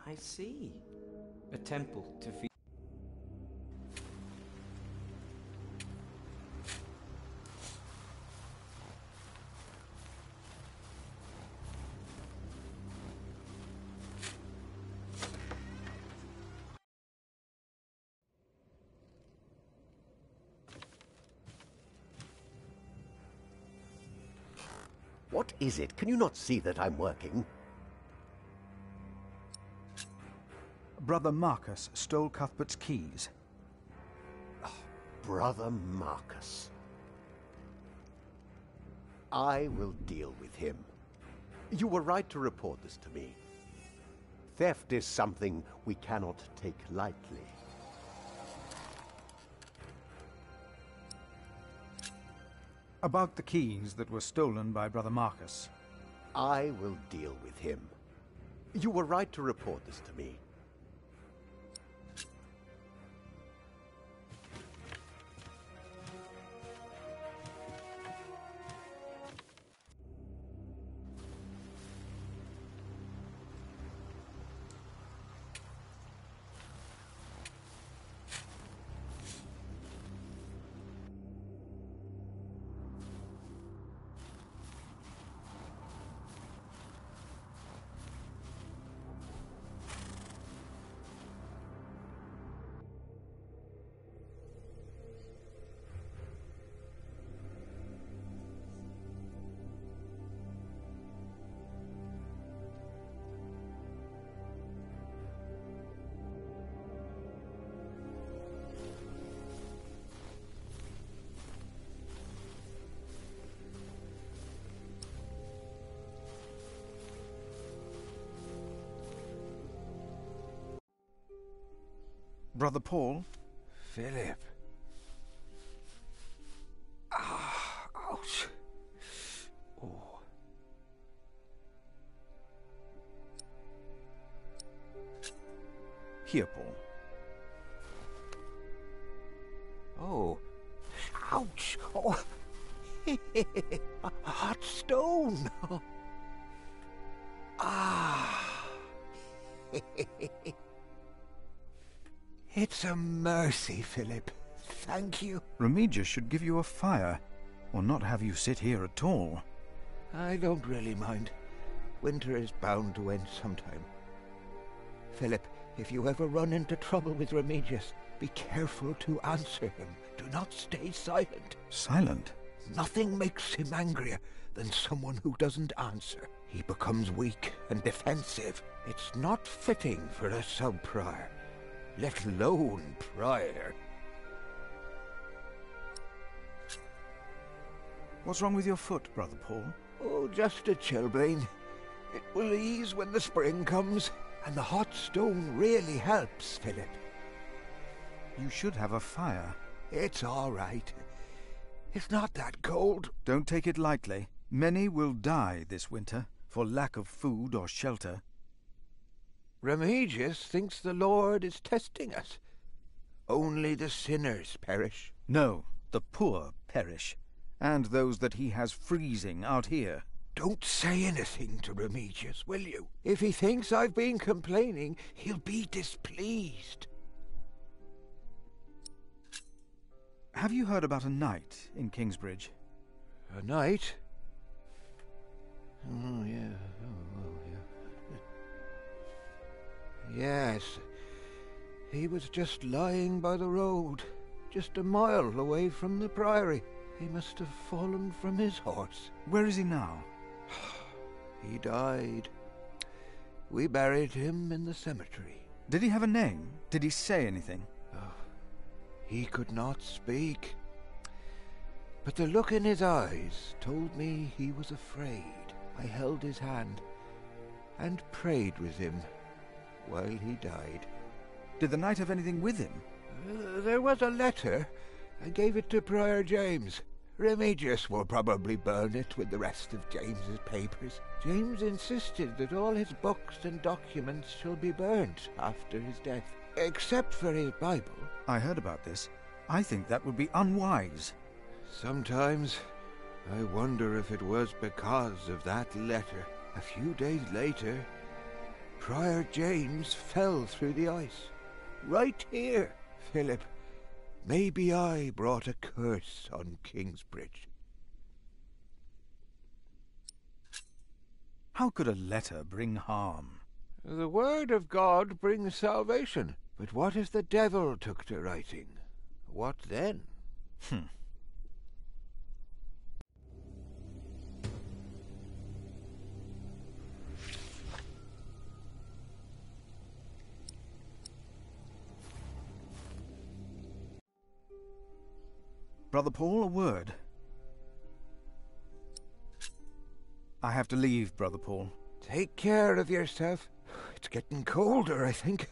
I see. A temple to feed. What is it? Can you not see that I'm working? Brother Marcus stole Cuthbert's keys. Brother Marcus. I will deal with him. You were right to report this to me. Theft is something we cannot take lightly. About the keys that were stolen by Brother Marcus. I will deal with him. You were right to report this to me. Brother Paul? Philip. Ah, ouch. Oh. Here, Paul. Oh. Ouch. Oh. A hot stone. Ah. It's a mercy, Philip. Thank you. Remigius should give you a fire, or not have you sit here at all. I don't really mind. Winter is bound to end sometime. Philip, if you ever run into trouble with Remigius, be careful to answer him. Do not stay silent. Silent? Nothing makes him angrier than someone who doesn't answer. He becomes weak and defensive. It's not fitting for a sub-prior, let alone prior. What's wrong with your foot, Brother Paul? Oh, just a chilblain. It will ease when the spring comes, and the hot stone really helps, Philip. You should have a fire. It's all right. It's not that cold. Don't take it lightly. Many will die this winter for lack of food or shelter. Remigius thinks the Lord is testing us. Only the sinners perish. No, the poor perish, and those that he has freezing out here. Don't say anything to Remigius, will you? If he thinks I've been complaining, he'll be displeased. Have you heard about a knight in Kingsbridge? A knight? Oh, yeah. Oh, yeah. Yes. He was just lying by the road, just a mile away from the priory. He must have fallen from his horse. Where is he now? He died. We buried him in the cemetery. Did he have a name? Did he say anything? Oh, he could not speak. But the look in his eyes told me he was afraid. I held his hand and prayed with him while he died. Did the knight have anything with him? There was a letter. I gave it to Prior James. Remigius will probably burn it with the rest of James's papers. James insisted that all his books and documents shall be burnt after his death, except for his Bible. I heard about this. I think that would be unwise. Sometimes I wonder if it was because of that letter. A few days later, Prior James fell through the ice. Right here, Philip. Maybe I brought a curse on Kingsbridge. How could a letter bring harm? The word of God brings salvation. But what if the devil took to writing? What then? Brother Paul, a word. I have to leave, Brother Paul. Take care of yourself. It's getting colder, I think.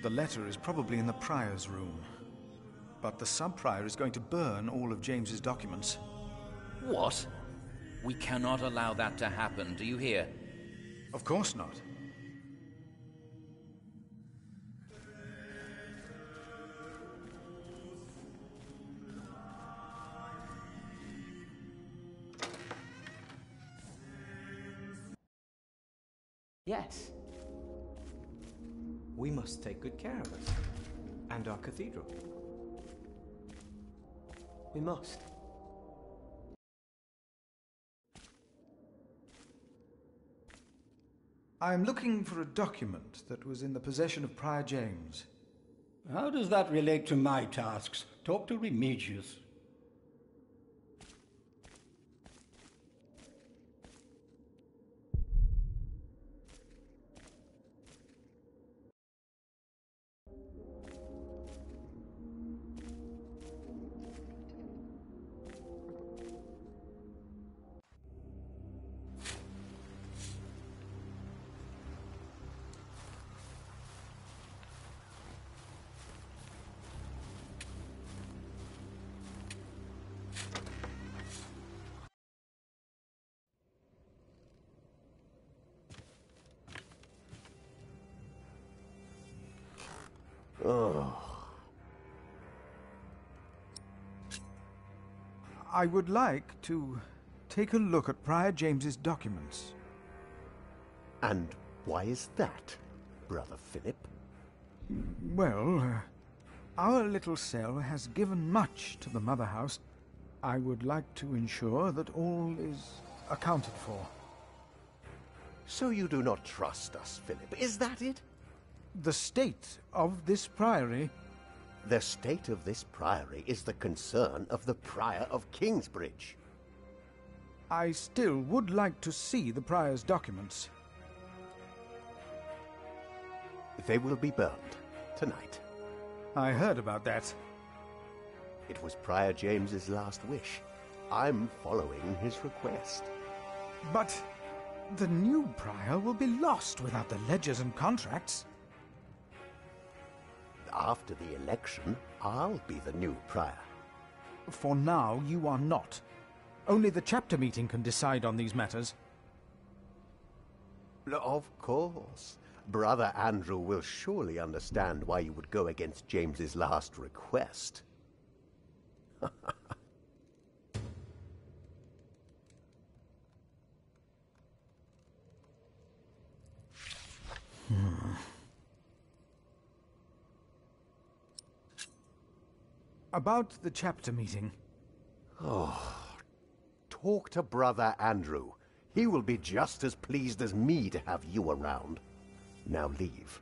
The letter is probably in the prior's room. But the sub-prior is going to burn all of James's documents. What? We cannot allow that to happen, do you hear? Of course not. Yes. We must take good care of us. And our cathedral. We must. I am looking for a document that was in the possession of Prior James. How does that relate to my tasks? Talk to Remigius. Oh. I would like to take a look at Prior James's documents. And why is that, Brother Philip? Well, our little cell has given much to the Mother House. I would like to ensure that all is accounted for. So you do not trust us, Philip, is that it? The state of this priory... The state of this priory is the concern of the Prior of Kingsbridge. I still would like to see the prior's documents. They will be burned tonight. I heard about that. It was Prior James's last wish. I'm following his request. But the new prior will be lost without the ledgers and contracts. After the election, I'll be the new prior. For now, you are not. Only the chapter meeting can decide on these matters. Of course. Brother Andrew will surely understand why you would go against James's last request. About the chapter meeting. Oh, talk to Brother Andrew. He will be just as pleased as me to have you around. Now leave.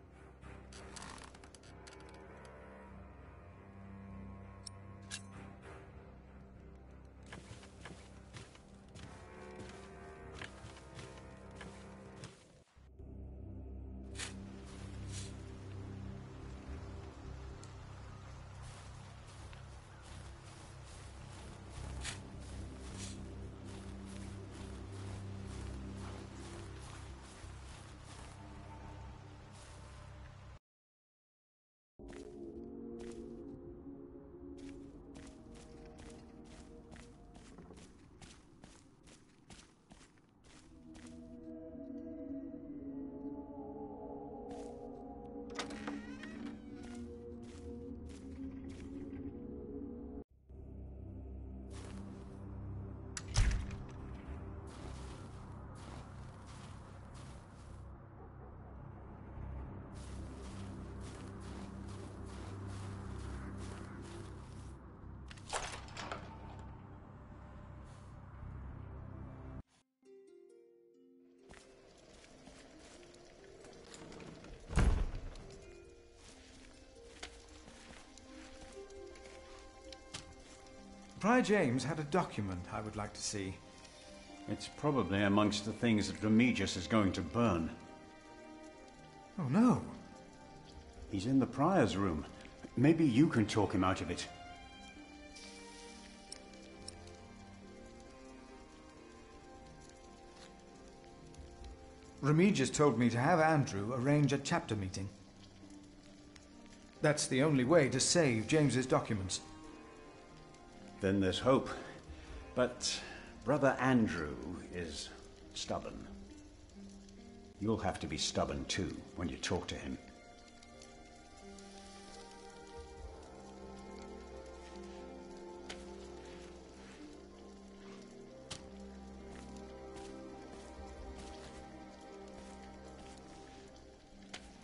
Prior James had a document I would like to see. It's probably amongst the things that Remigius is going to burn. Oh, no. He's in the Prior's room. Maybe you can talk him out of it. Remigius told me to have Andrew arrange a chapter meeting. That's the only way to save James's documents. Then there's hope. But Brother Andrew is stubborn. You'll have to be stubborn too when you talk to him.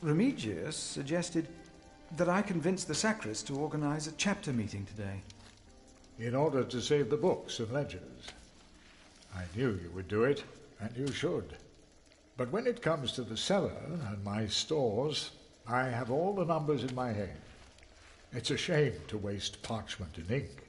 Remigius suggested that I convince the sacrist to organize a chapter meeting today. In order to save the books and ledgers. I knew you would do it, and you should. But when it comes to the cellar and my stores, I have all the numbers in my head. It's a shame to waste parchment and ink.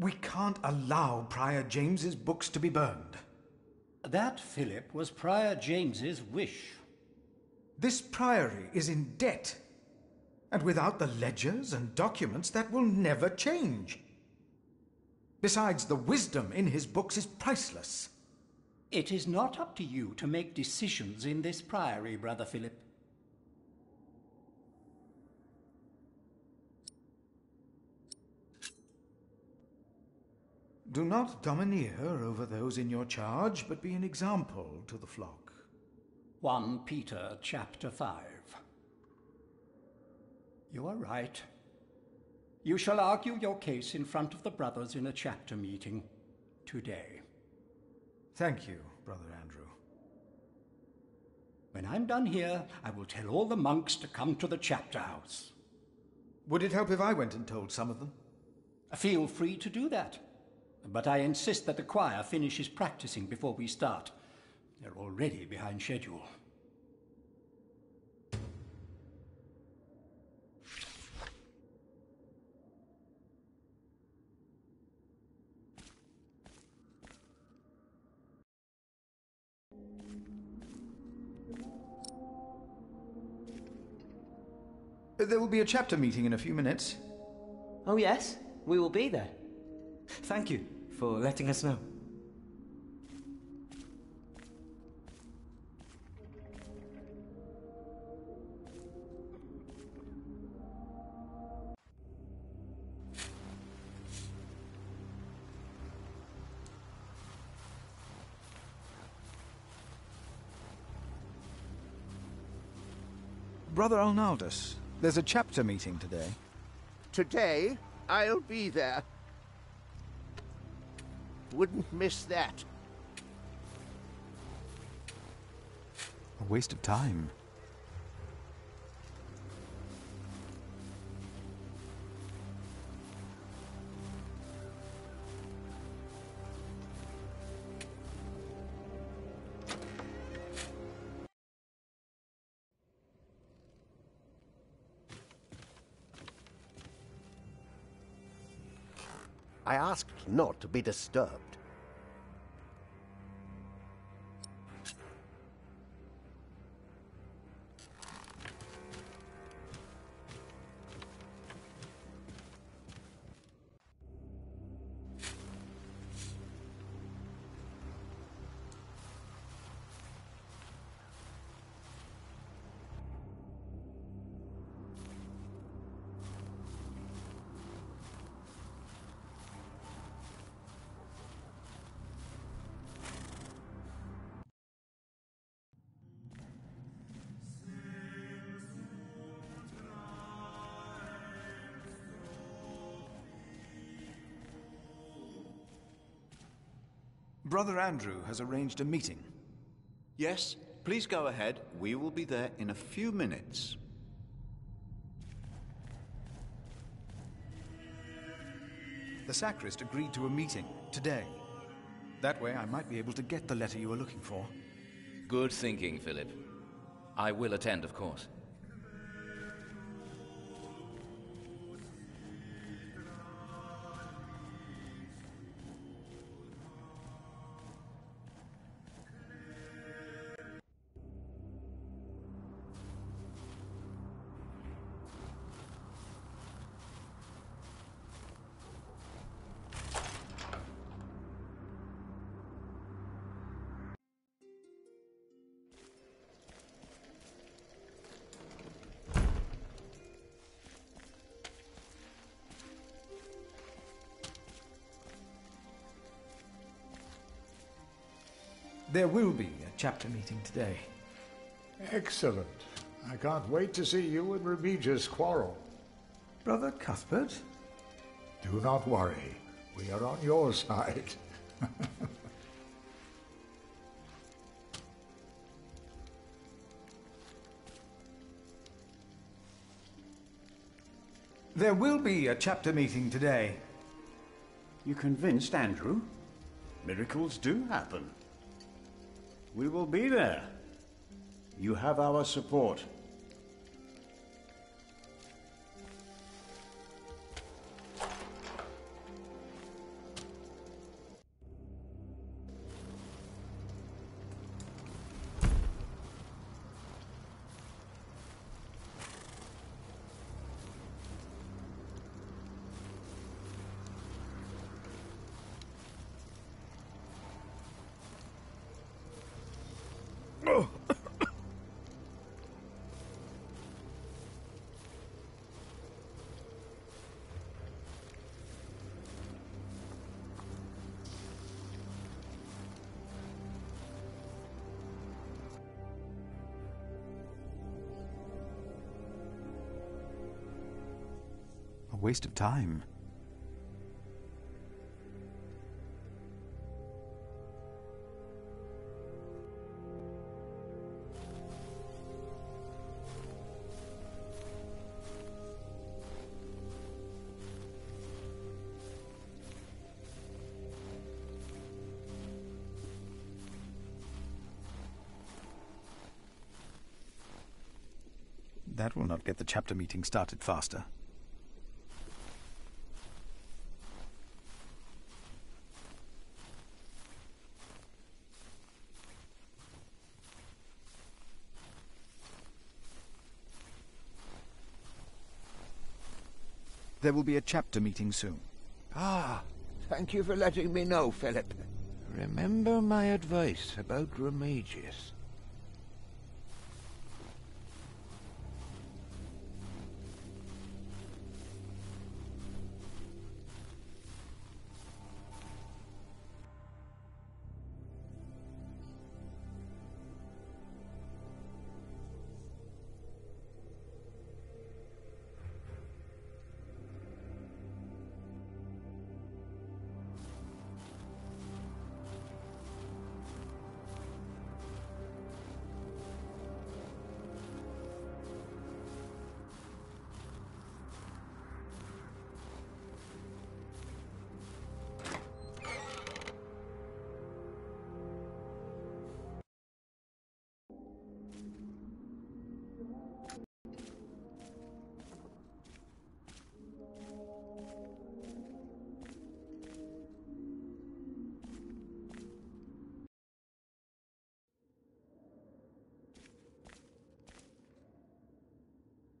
We can't allow Prior James's books to be burned. That, Philip, was Prior James's wish. This priory is in debt. And without the ledgers and documents, that will never change. Besides, the wisdom in his books is priceless. It is not up to you to make decisions in this priory, Brother Philip. Do not domineer over those in your charge, but be an example to the flock. 1 Peter chapter 5. You are right. You shall argue your case in front of the brothers in a chapter meeting today. Thank you, Brother Andrew. When I'm done here, I will tell all the monks to come to the chapter house. Would it help if I went and told some of them? Feel free to do that. But I insist that the choir finishes practicing before we start. They're already behind schedule. There will be a chapter meeting in a few minutes. Oh yes, we will be there. Thank you for letting us know. Brother Arnaldus, there's a chapter meeting today. Today, I'll be there. Wouldn't miss that. A waste of time. I asked not to be disturbed. Brother Andrew has arranged a meeting. Yes, please go ahead. We will be there in a few minutes. The sacrist agreed to a meeting today. That way I might be able to get the letter you were looking for. Good thinking, Philip. I will attend, of course. There will be a chapter meeting today. Excellent. I can't wait to see you and Remigius quarrel. Brother Cuthbert? Do not worry. We are on your side. There will be a chapter meeting today. You convinced Andrew? Miracles do happen. We will be there. You have our support. A waste of time. That will not get the chapter meeting started faster. There will be a chapter meeting soon. Ah, thank you for letting me know, Philip. Remember my advice about Remigius.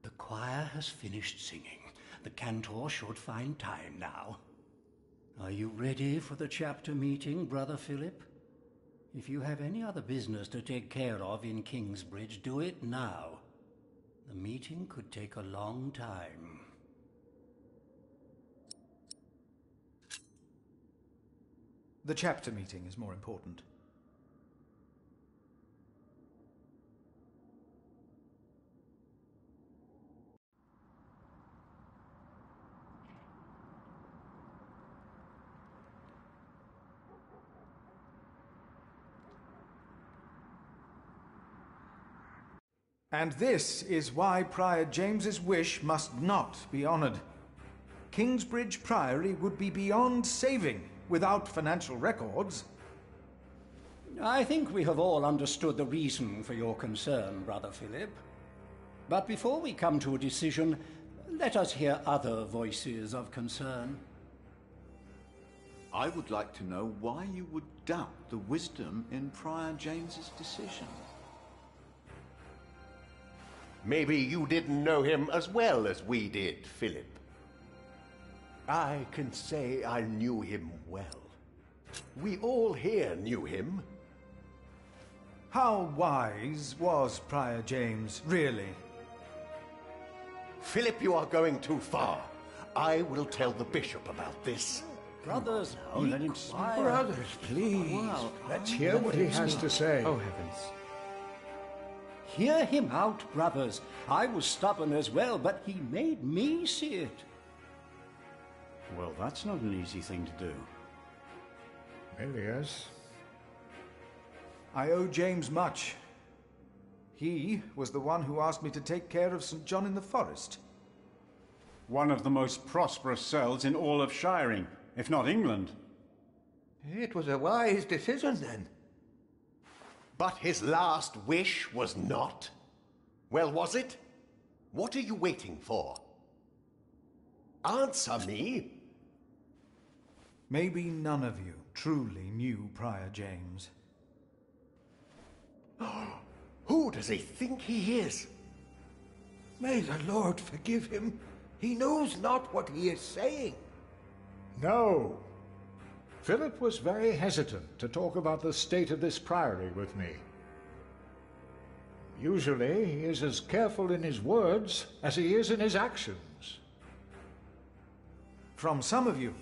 The choir has finished singing. The cantor should find time now. Are you ready for the chapter meeting, Brother Philip? If you have any other business to take care of in Kingsbridge, do it now. The meeting could take a long time. The chapter meeting is more important. And this is why Prior James's wish must not be honoured. Kingsbridge Priory would be beyond saving without financial records. I think we have all understood the reason for your concern, Brother Philip. But before we come to a decision, let us hear other voices of concern. I would like to know why you would doubt the wisdom in Prior James's decision. Maybe you didn't know him as well as we did, Philip. I can say I knew him well. We all here knew him. How wise was Prior James, really? Philip, you are going too far. I will tell the bishop about this. Brothers, let him speak. Brothers, please. Well, let's hear what he has to say. Oh, heavens. Hear him out, brothers. I was stubborn as well, but he made me see it. Well, that's not an easy thing to do. Milius. I owe James much. He was the one who asked me to take care of St. John in the Forest. One of the most prosperous cells in all of Shiring, if not England. It was a wise decision, then. But his last wish was not. Well, was it? What are you waiting for? Answer me. Maybe none of you truly knew Prior James. Who does he think he is? May the Lord forgive him. He knows not what he is saying. No. Philip was very hesitant to talk about the state of this priory with me. Usually he is as careful in his words as he is in his actions. From some of you,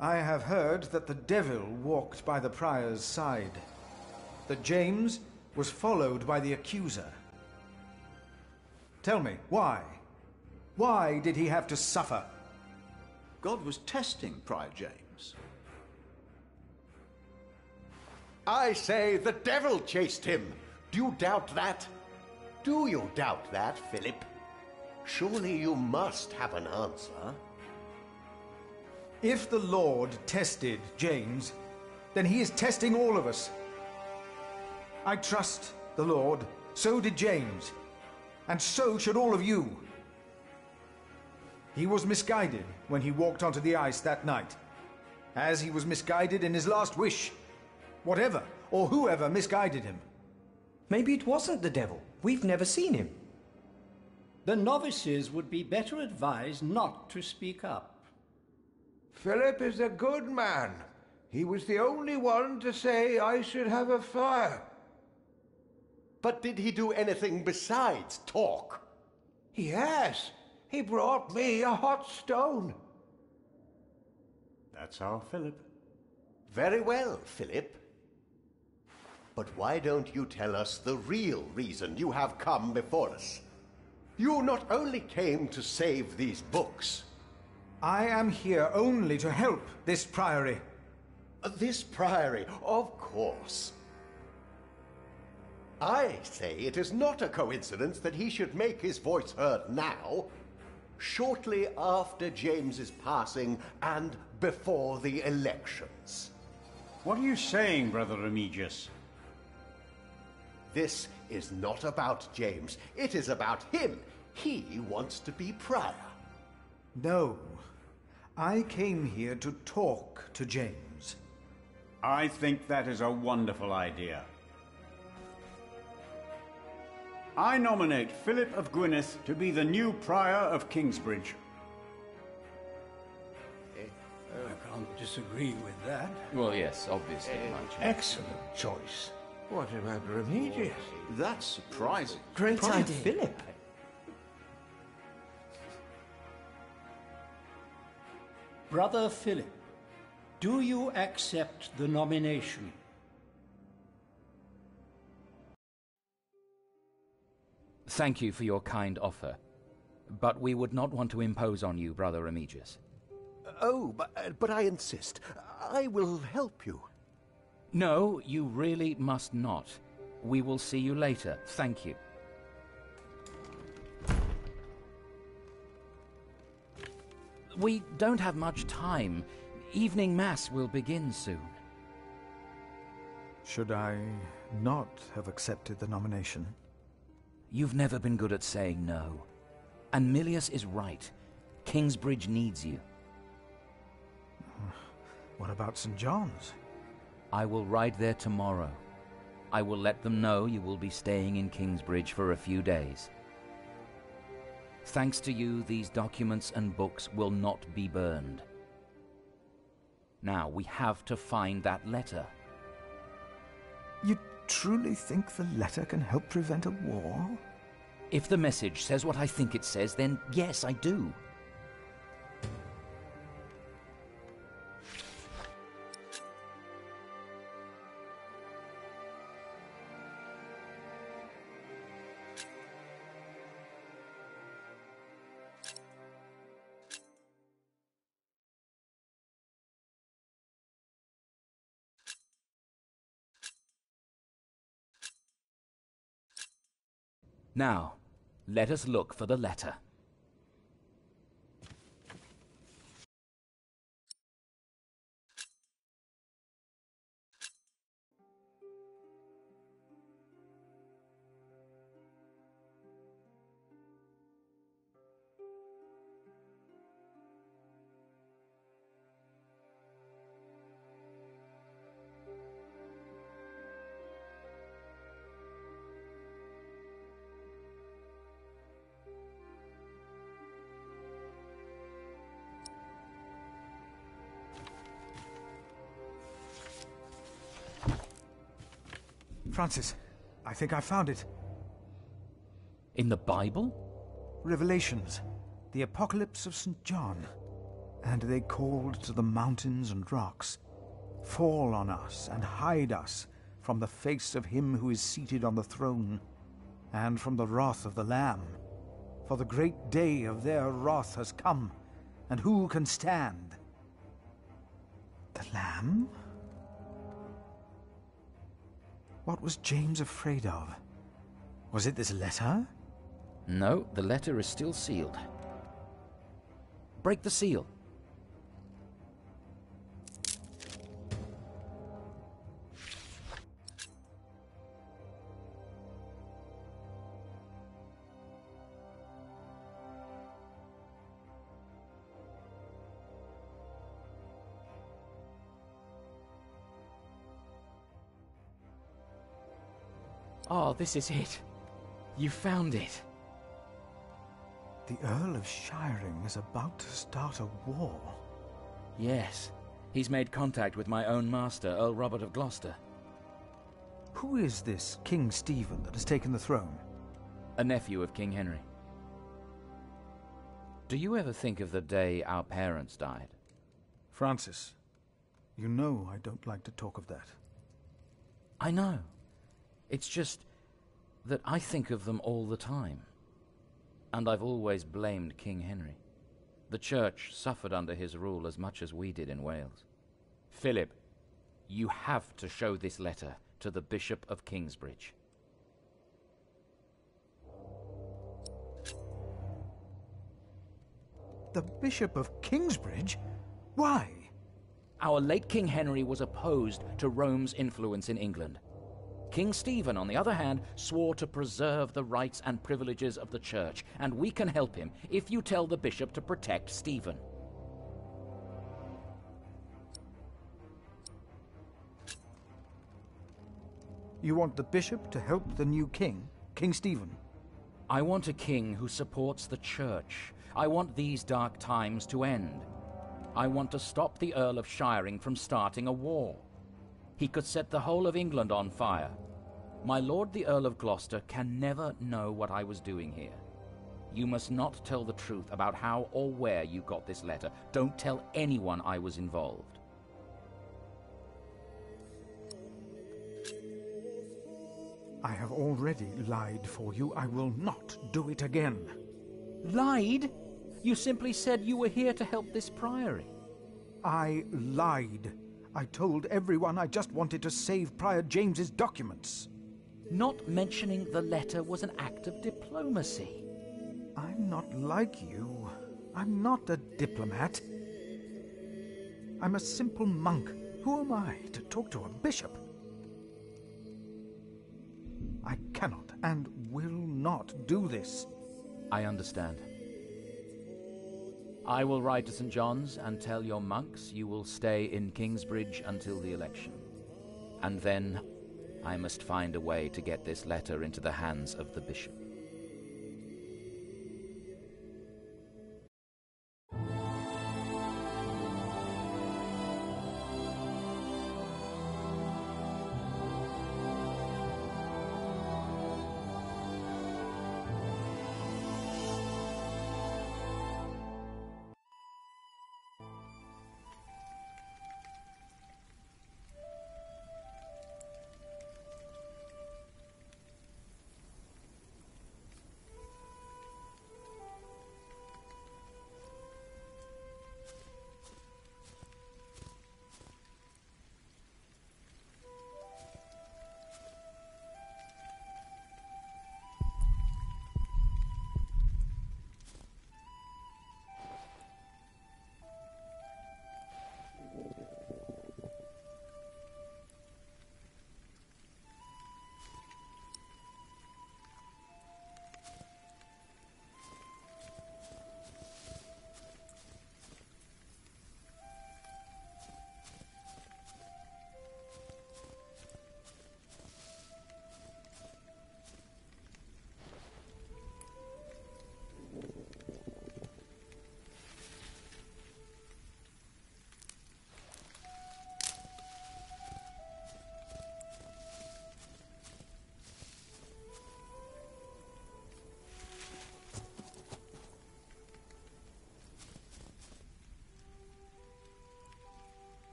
I have heard that the devil walked by the prior's side, that James was followed by the accuser. Tell me, why? Why did he have to suffer? God was testing Prior James. I say the devil chased him. Do you doubt that? Do you doubt that, Philip? Surely you must have an answer. If the Lord tested James, then he is testing all of us. I trust the Lord, so did James, and so should all of you. He was misguided when he walked onto the ice that night, as he was misguided in his last wish. Whatever or whoever misguided him. Maybe it wasn't the devil. We've never seen him. The novices would be better advised not to speak up. Philip is a good man. He was the only one to say I should have a fire. But did he do anything besides talk? Yes. He brought me a hot stone. That's our Philip. Very well, Philip. But why don't you tell us the real reason you have come before us? You not only came to save these books. I am here only to help this priory. This priory, of course. I say it is not a coincidence that he should make his voice heard now, shortly after James's passing and before the elections. What are you saying, Brother Remigius? This is not about James. It is about him. He wants to be prior. No. I came here to talk to James. I think that is a wonderful idea. I nominate Philip of Gwynedd to be the new prior of Kingsbridge. I can't disagree with that. Well, yes, obviously. Excellent choice. What about Remigius? That's surprising. Great Prior idea. Philip. Brother Philip, do you accept the nomination? Thank you for your kind offer, but we would not want to impose on you, Brother Remigius. Oh, but I insist. I will help you. No, you really must not. We will see you later. Thank you. We don't have much time. Evening Mass will begin soon. Should I not have accepted the nomination? You've never been good at saying no. And Milius is right. Kingsbridge needs you. What about St. John's? I will ride there tomorrow. I will let them know you will be staying in Kingsbridge for a few days. Thanks to you, these documents and books will not be burned. Now, we have to find that letter. You truly think the letter can help prevent a war? If the message says what I think it says, then yes, I do. Now, let us look for the letter. Francis, I think I found it. In the Bible? Revelations, the Apocalypse of St. John. And they called to the mountains and rocks, "Fall on us and hide us from the face of him who is seated on the throne, and from the wrath of the Lamb. For the great day of their wrath has come, and who can stand?" The Lamb? What was James afraid of? Was it this letter? No, the letter is still sealed. Break the seal. Oh, this is it. You found it. The Earl of Shiring is about to start a war. Yes. He's made contact with my own master, Earl Robert of Gloucester. Who is this King Stephen that has taken the throne? A nephew of King Henry. Do you ever think of the day our parents died? Francis, you know I don't like to talk of that. I know. It's just that I think of them all the time. And I've always blamed King Henry. The Church suffered under his rule as much as we did in Wales. Philip, you have to show this letter to the Bishop of Kingsbridge. The Bishop of Kingsbridge? Why? Our late King Henry was opposed to Rome's influence in England. King Stephen, on the other hand, swore to preserve the rights and privileges of the Church, and we can help him if you tell the bishop to protect Stephen. You want the bishop to help the new king, King Stephen? I want a king who supports the Church. I want these dark times to end. I want to stop the Earl of Shiring from starting a war. He could set the whole of England on fire. My lord the Earl of Gloucester can never know what I was doing here. You must not tell the truth about how or where you got this letter. Don't tell anyone I was involved. I have already lied for you. I will not do it again. Lied? You simply said you were here to help this priory. I lied. I told everyone I just wanted to save Prior James's documents. Not mentioning the letter was an act of diplomacy. I'm not like you. I'm not a diplomat. I'm a simple monk. Who am I to talk to a bishop? I cannot and will not do this. I understand. I will ride to St. John's and tell your monks you will stay in Kingsbridge until the election. And then I must find a way to get this letter into the hands of the bishop.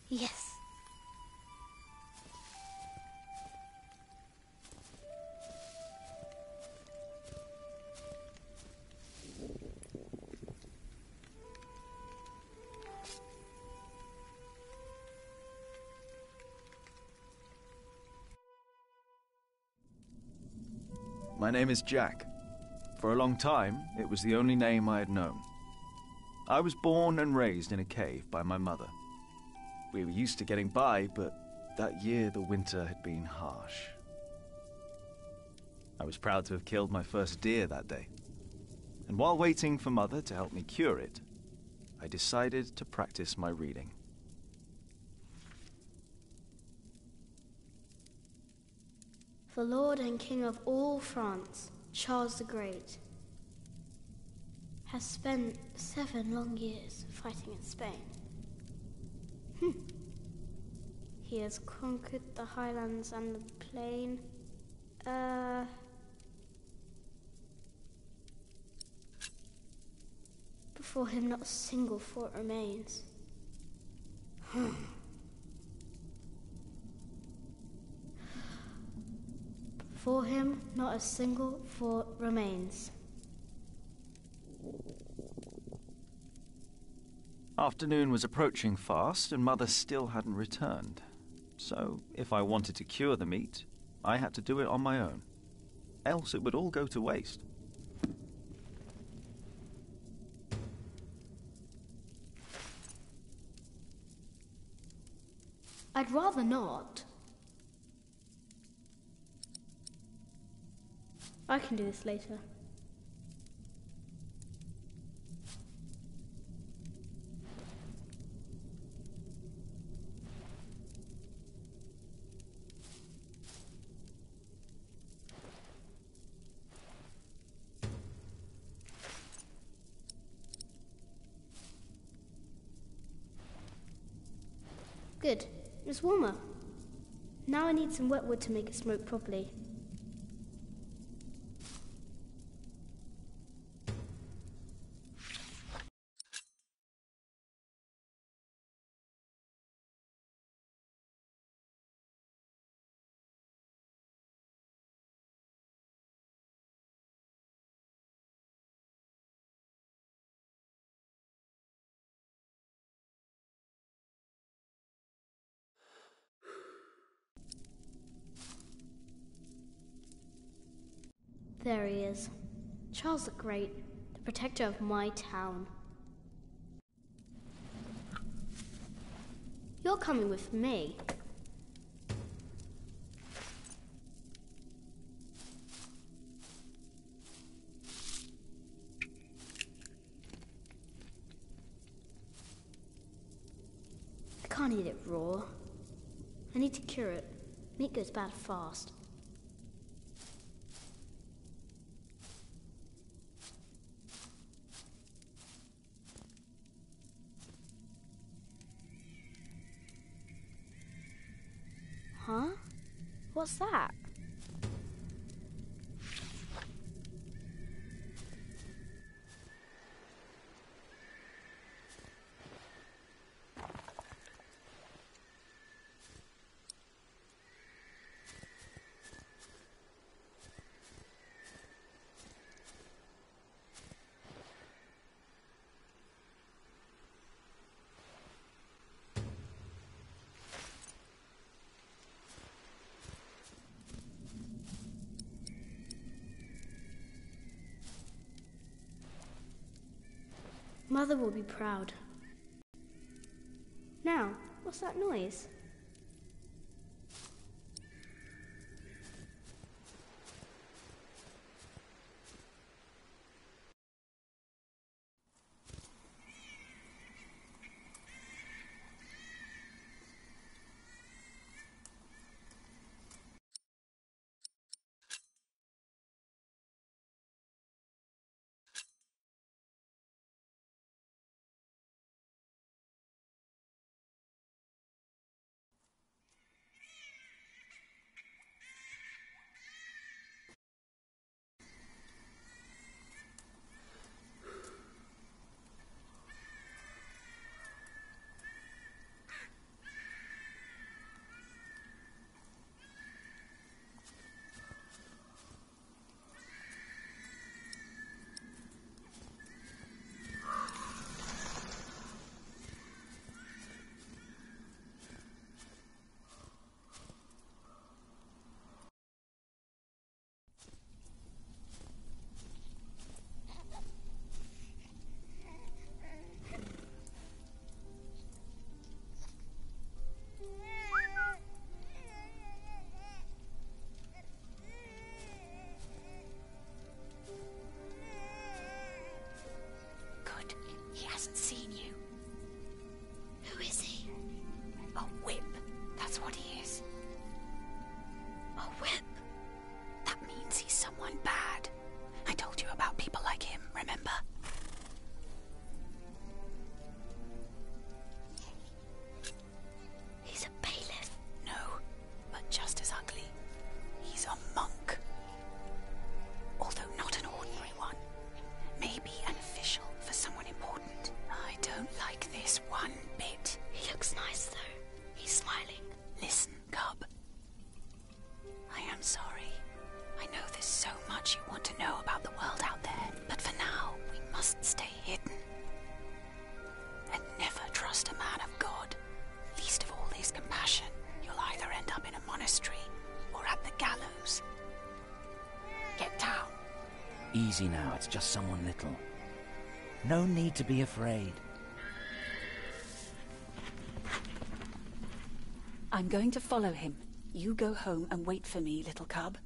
Yes. My name is Jack. For a long time, it was the only name I had known. I was born and raised in a cave by my mother. We were used to getting by, but that year the winter had been harsh. I was proud to have killed my first deer that day. And while waiting for Mother to help me cure it, I decided to practice my reading. The Lord and King of all France, Charles the Great, has spent 7 long years fighting in Spain. He has conquered the highlands and the plain. Before him not a single fort remains. Before him not a single fort remains. Afternoon was approaching fast, and Mother still hadn't returned. So, if I wanted to cure the meat, I had to do it on my own. Else it would all go to waste. I'd rather not. I can do this later. Good. It's warmer. Now I need some wet wood to make it smoke properly. There he is. Charles the Great, the protector of my town. You're coming with me. I can't eat it raw. I need to cure it. Meat goes bad fast. Huh? What's that? Mother will be proud. Now, what's that noise? Easy now, it's just someone little. No need to be afraid. I'm going to follow him. You go home and wait for me, little cub.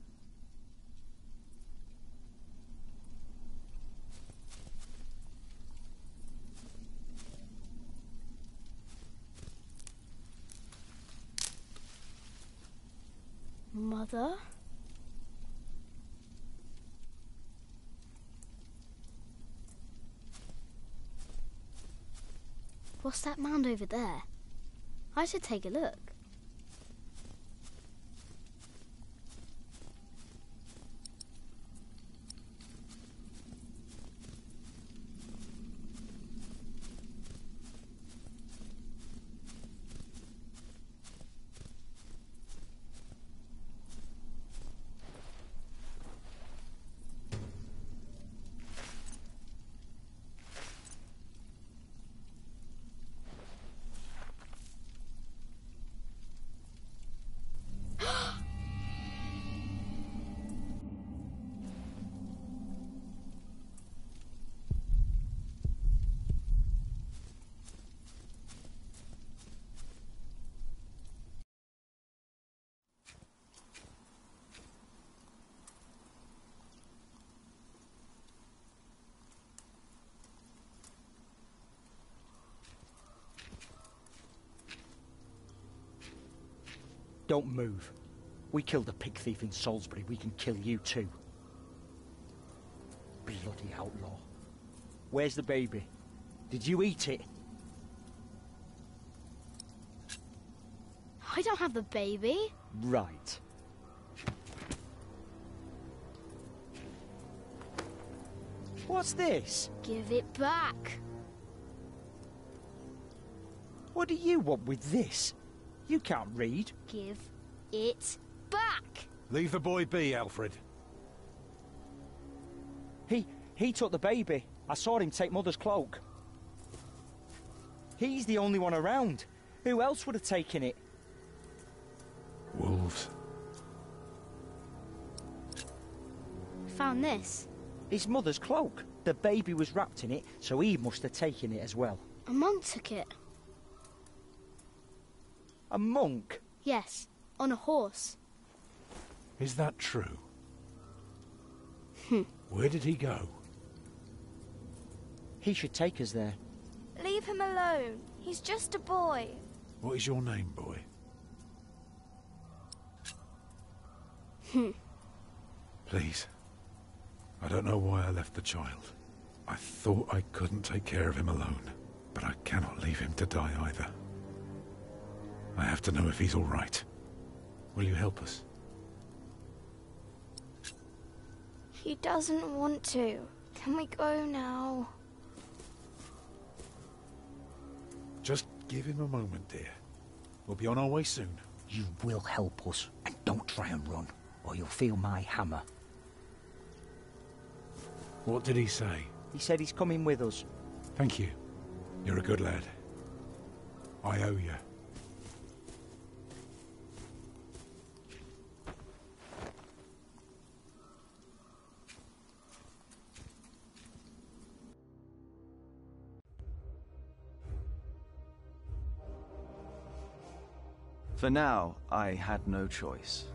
Mother? What's that mound over there? I should take a look. Don't move. We killed a pig thief in Salisbury, we can kill you too. Bloody outlaw. Where's the baby? Did you eat it? I don't have the baby. Right. What's this? Give it back. What do you want with this? You can't read. Give it back. Leave the boy be, Alfred. He took the baby. I saw him take Mother's cloak. He's the only one around. Who else would have taken it? Wolves. Found this. His mother's cloak. The baby was wrapped in it, so he must have taken it as well. A monk took it. A monk? Yes, on a horse. Is that true? Where did he go? He should take us there. Leave him alone. He's just a boy. What is your name, boy? Please. I don't know why I left the child. I thought I couldn't take care of him alone, but I cannot leave him to die either. I have to know if he's all right. Will you help us? He doesn't want to. Can we go now? Just give him a moment, dear. We'll be on our way soon. You will help us, and don't try and run, or you'll feel my hammer. What did he say? He said he's coming with us. Thank you. You're a good lad. I owe you. For now, I had no choice.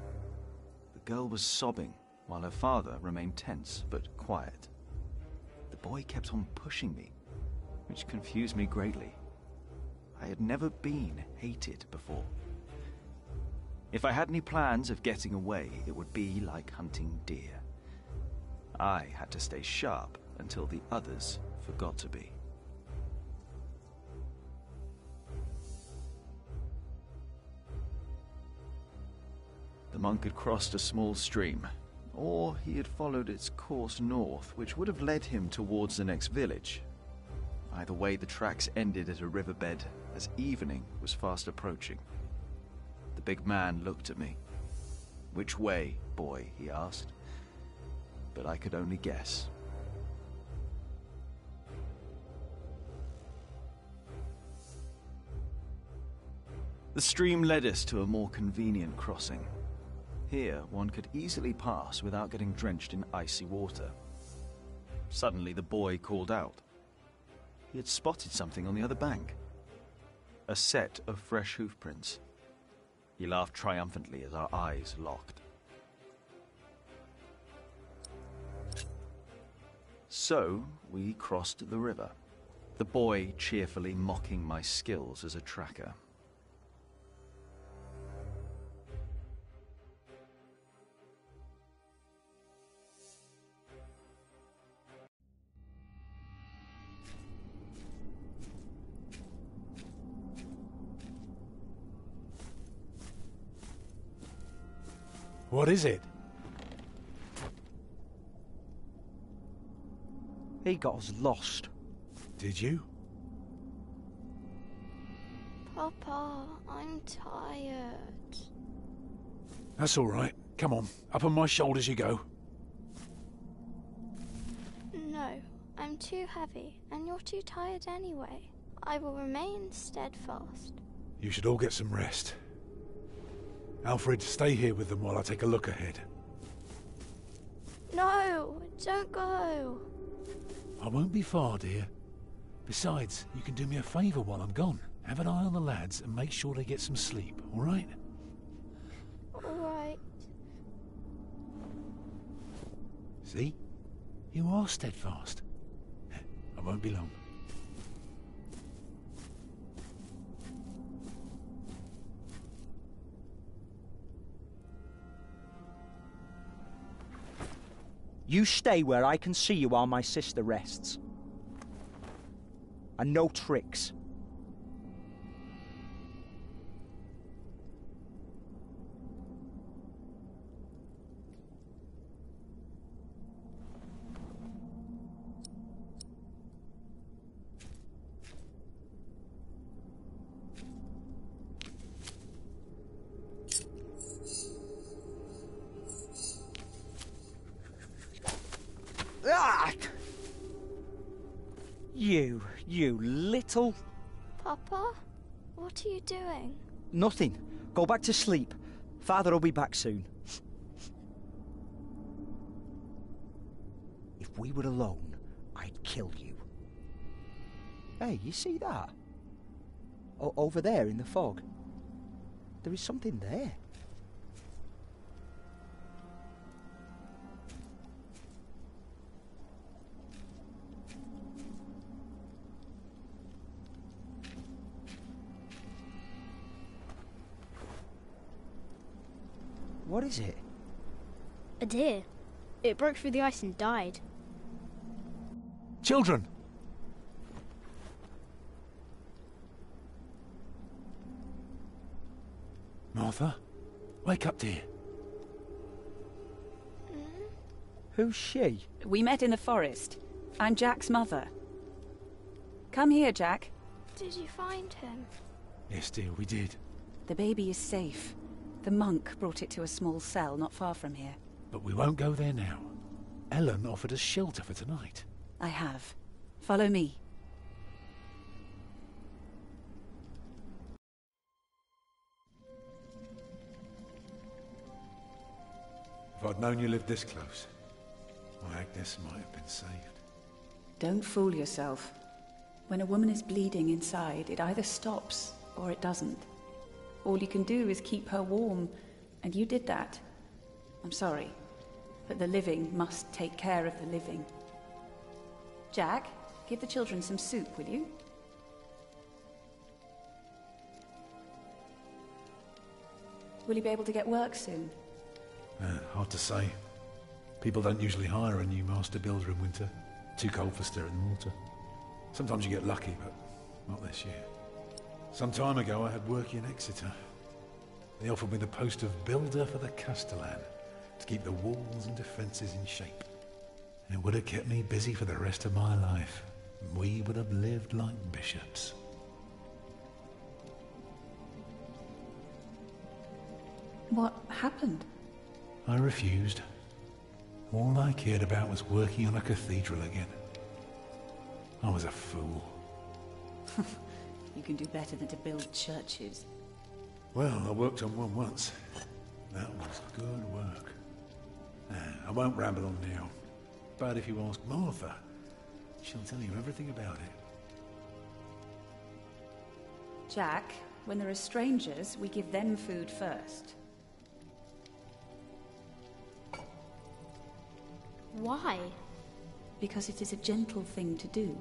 The girl was sobbing, while her father remained tense but quiet. The boy kept on pushing me, which confused me greatly. I had never been hated before. If I had any plans of getting away, it would be like hunting deer. I had to stay sharp until the others forgot to be. The monk had crossed a small stream, or he had followed its course north, which would have led him towards the next village. Either way, the tracks ended at a riverbed as evening was fast approaching. The big man looked at me. "Which way, boy?" he asked. But I could only guess. The stream led us to a more convenient crossing. Here, one could easily pass without getting drenched in icy water. Suddenly, the boy called out. He had spotted something on the other bank. A set of fresh hoofprints. He laughed triumphantly as our eyes locked. So, we crossed the river, the boy cheerfully mocking my skills as a tracker. What is it? He got us lost. Did you? Papa, I'm tired. That's all right. Come on, up on my shoulders you go. No, I'm too heavy, and you're too tired anyway. I will remain steadfast. You should all get some rest. Alfred, stay here with them while I take a look ahead. No, don't go. I won't be far, dear. Besides, you can do me a favour while I'm gone. Have an eye on the lads and make sure they get some sleep, all right? All right. See? You are steadfast. I won't be long. You stay where I can see you while my sister rests. And no tricks. Ah! You little... Papa, what are you doing? Nothing. Go back to sleep. Father will be back soon. If we were alone, I'd kill you. Hey, you see that? Over there in the fog. There is something there. What is it? A deer. It broke through the ice and died. Children! Martha, wake up, dear. Who's she? We met in the forest. I'm Jack's mother. Come here, Jack. Did you find him? Yes, dear, we did. The baby is safe. The monk brought it to a small cell not far from here. But we won't go there now. Ellen offered us shelter for tonight. I have. Follow me. If I'd known you lived this close, my Agnes might have been saved. Don't fool yourself. When a woman is bleeding inside, it either stops or it doesn't. All you can do is keep her warm, and you did that. I'm sorry, but the living must take care of the living. Jack, give the children some soup, will you? Will you be able to get work soon? Hard to say. People don't usually hire a new master builder in winter. Too cold for stirring water. Sometimes you get lucky, but not this year. Some time ago I had work in Exeter. They offered me the post of builder for the Castellan, to keep the walls and defences in shape. It would have kept me busy for the rest of my life. We would have lived like bishops. What happened? I refused. All I cared about was working on a cathedral again. I was a fool. You can do better than to build churches. Well, I worked on one once. That was good work. I won't ramble on now. But if you ask Martha, she'll tell you everything about it. Jack, when there are strangers, we give them food first. Why? Because it is a gentle thing to do.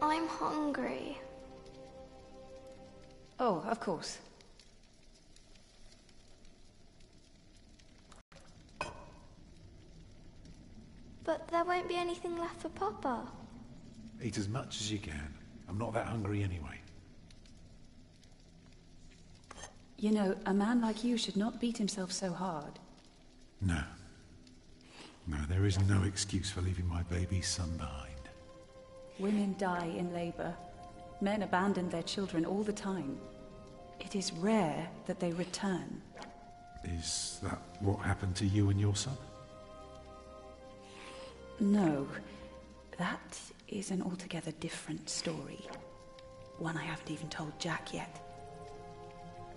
I'm hungry. Oh, of course. But there won't be anything left for Papa. Eat as much as you can. I'm not that hungry anyway. You know, a man like you should not beat himself so hard. No. No, there is no excuse for leaving my baby son behind. Women die in labor. Men abandon their children all the time. It is rare that they return. Is that what happened to you and your son? No. That is an altogether different story. One I haven't even told Jack yet.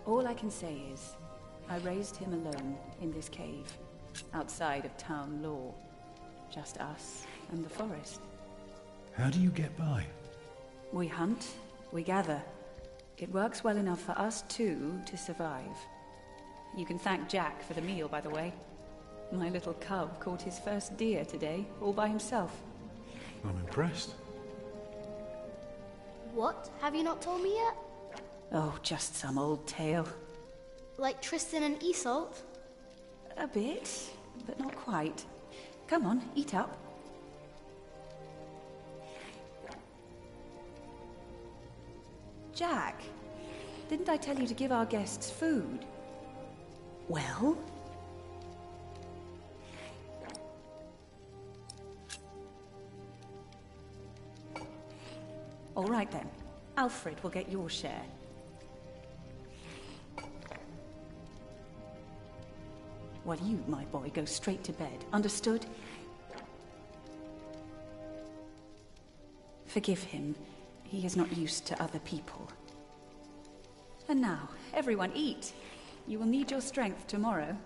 All I can say is, I raised him alone in this cave, outside of town law. Just us and the forest. How do you get by? We hunt, we gather. It works well enough for us two to survive. You can thank Jack for the meal, by the way. My little cub caught his first deer today, all by himself. I'm impressed. What? Have you not told me yet? Oh, just some old tale. Like Tristan and Isolde? A bit, but not quite. Come on, eat up. Jack, didn't I tell you to give our guests food? Well? All right then. Alfred will get your share. While you, my boy, go straight to bed. Understood? Forgive him. He is not used to other people. And now, everyone eat. You will need your strength tomorrow.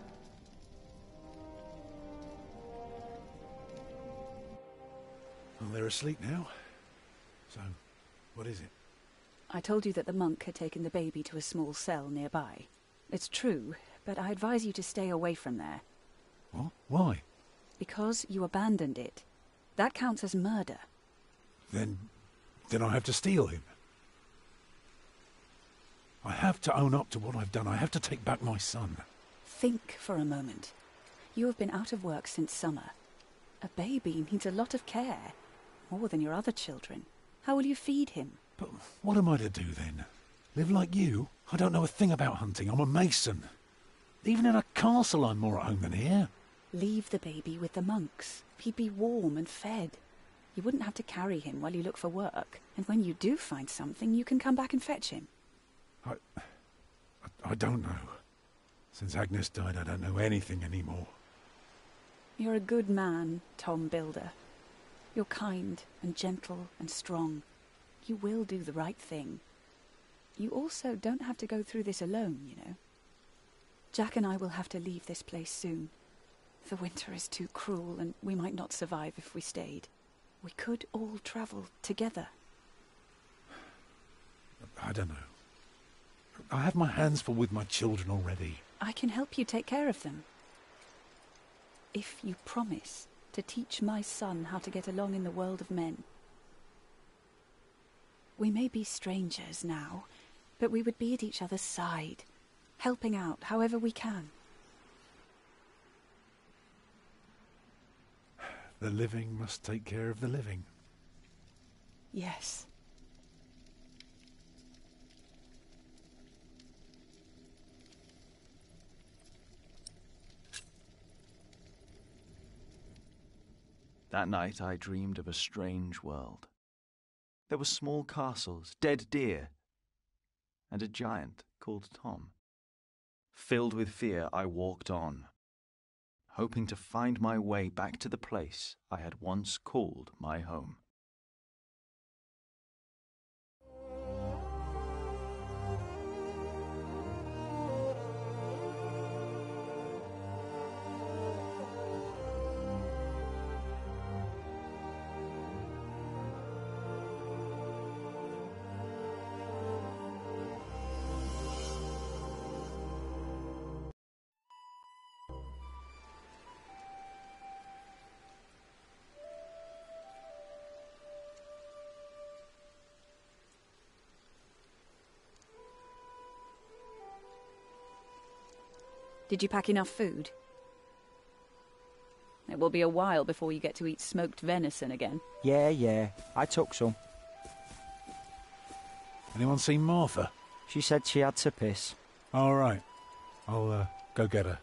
Well, they're asleep now. So, what is it? I told you that the monk had taken the baby to a small cell nearby. It's true, but I advise you to stay away from there. What? Why? Because you abandoned it. That counts as murder. Then I have to steal him. I have to own up to what I've done. I have to take back my son. Think for a moment. You have been out of work since summer. A baby needs a lot of care. More than your other children. How will you feed him? But what am I to do then? Live like you? I don't know a thing about hunting. I'm a mason. Even in a castle I'm more at home than here. Leave the baby with the monks. He'd be warm and fed. You wouldn't have to carry him while you look for work. And when you do find something, you can come back and fetch him. I don't know. Since Agnes died, I don't know anything anymore. You're a good man, Tom Builder. You're kind and gentle and strong. You will do the right thing. You also don't have to go through this alone, you know. Jack and I will have to leave this place soon. The winter is too cruel, and we might not survive if we stayed. We could all travel together. I don't know. I have my hands full with my children already. I can help you take care of them. If you promise to teach my son how to get along in the world of men. We may be strangers now, but we would be at each other's side, helping out however we can. The living must take care of the living. Yes. That night I dreamed of a strange world. There were small castles, dead deer, and a giant called Tom. Filled with fear, I walked on, hoping to find my way back to the place I had once called my home. Did you pack enough food? It will be a while before you get to eat smoked venison again. Yeah, I took some. Anyone seen Martha? She said she had to piss. All right. I'll go get her.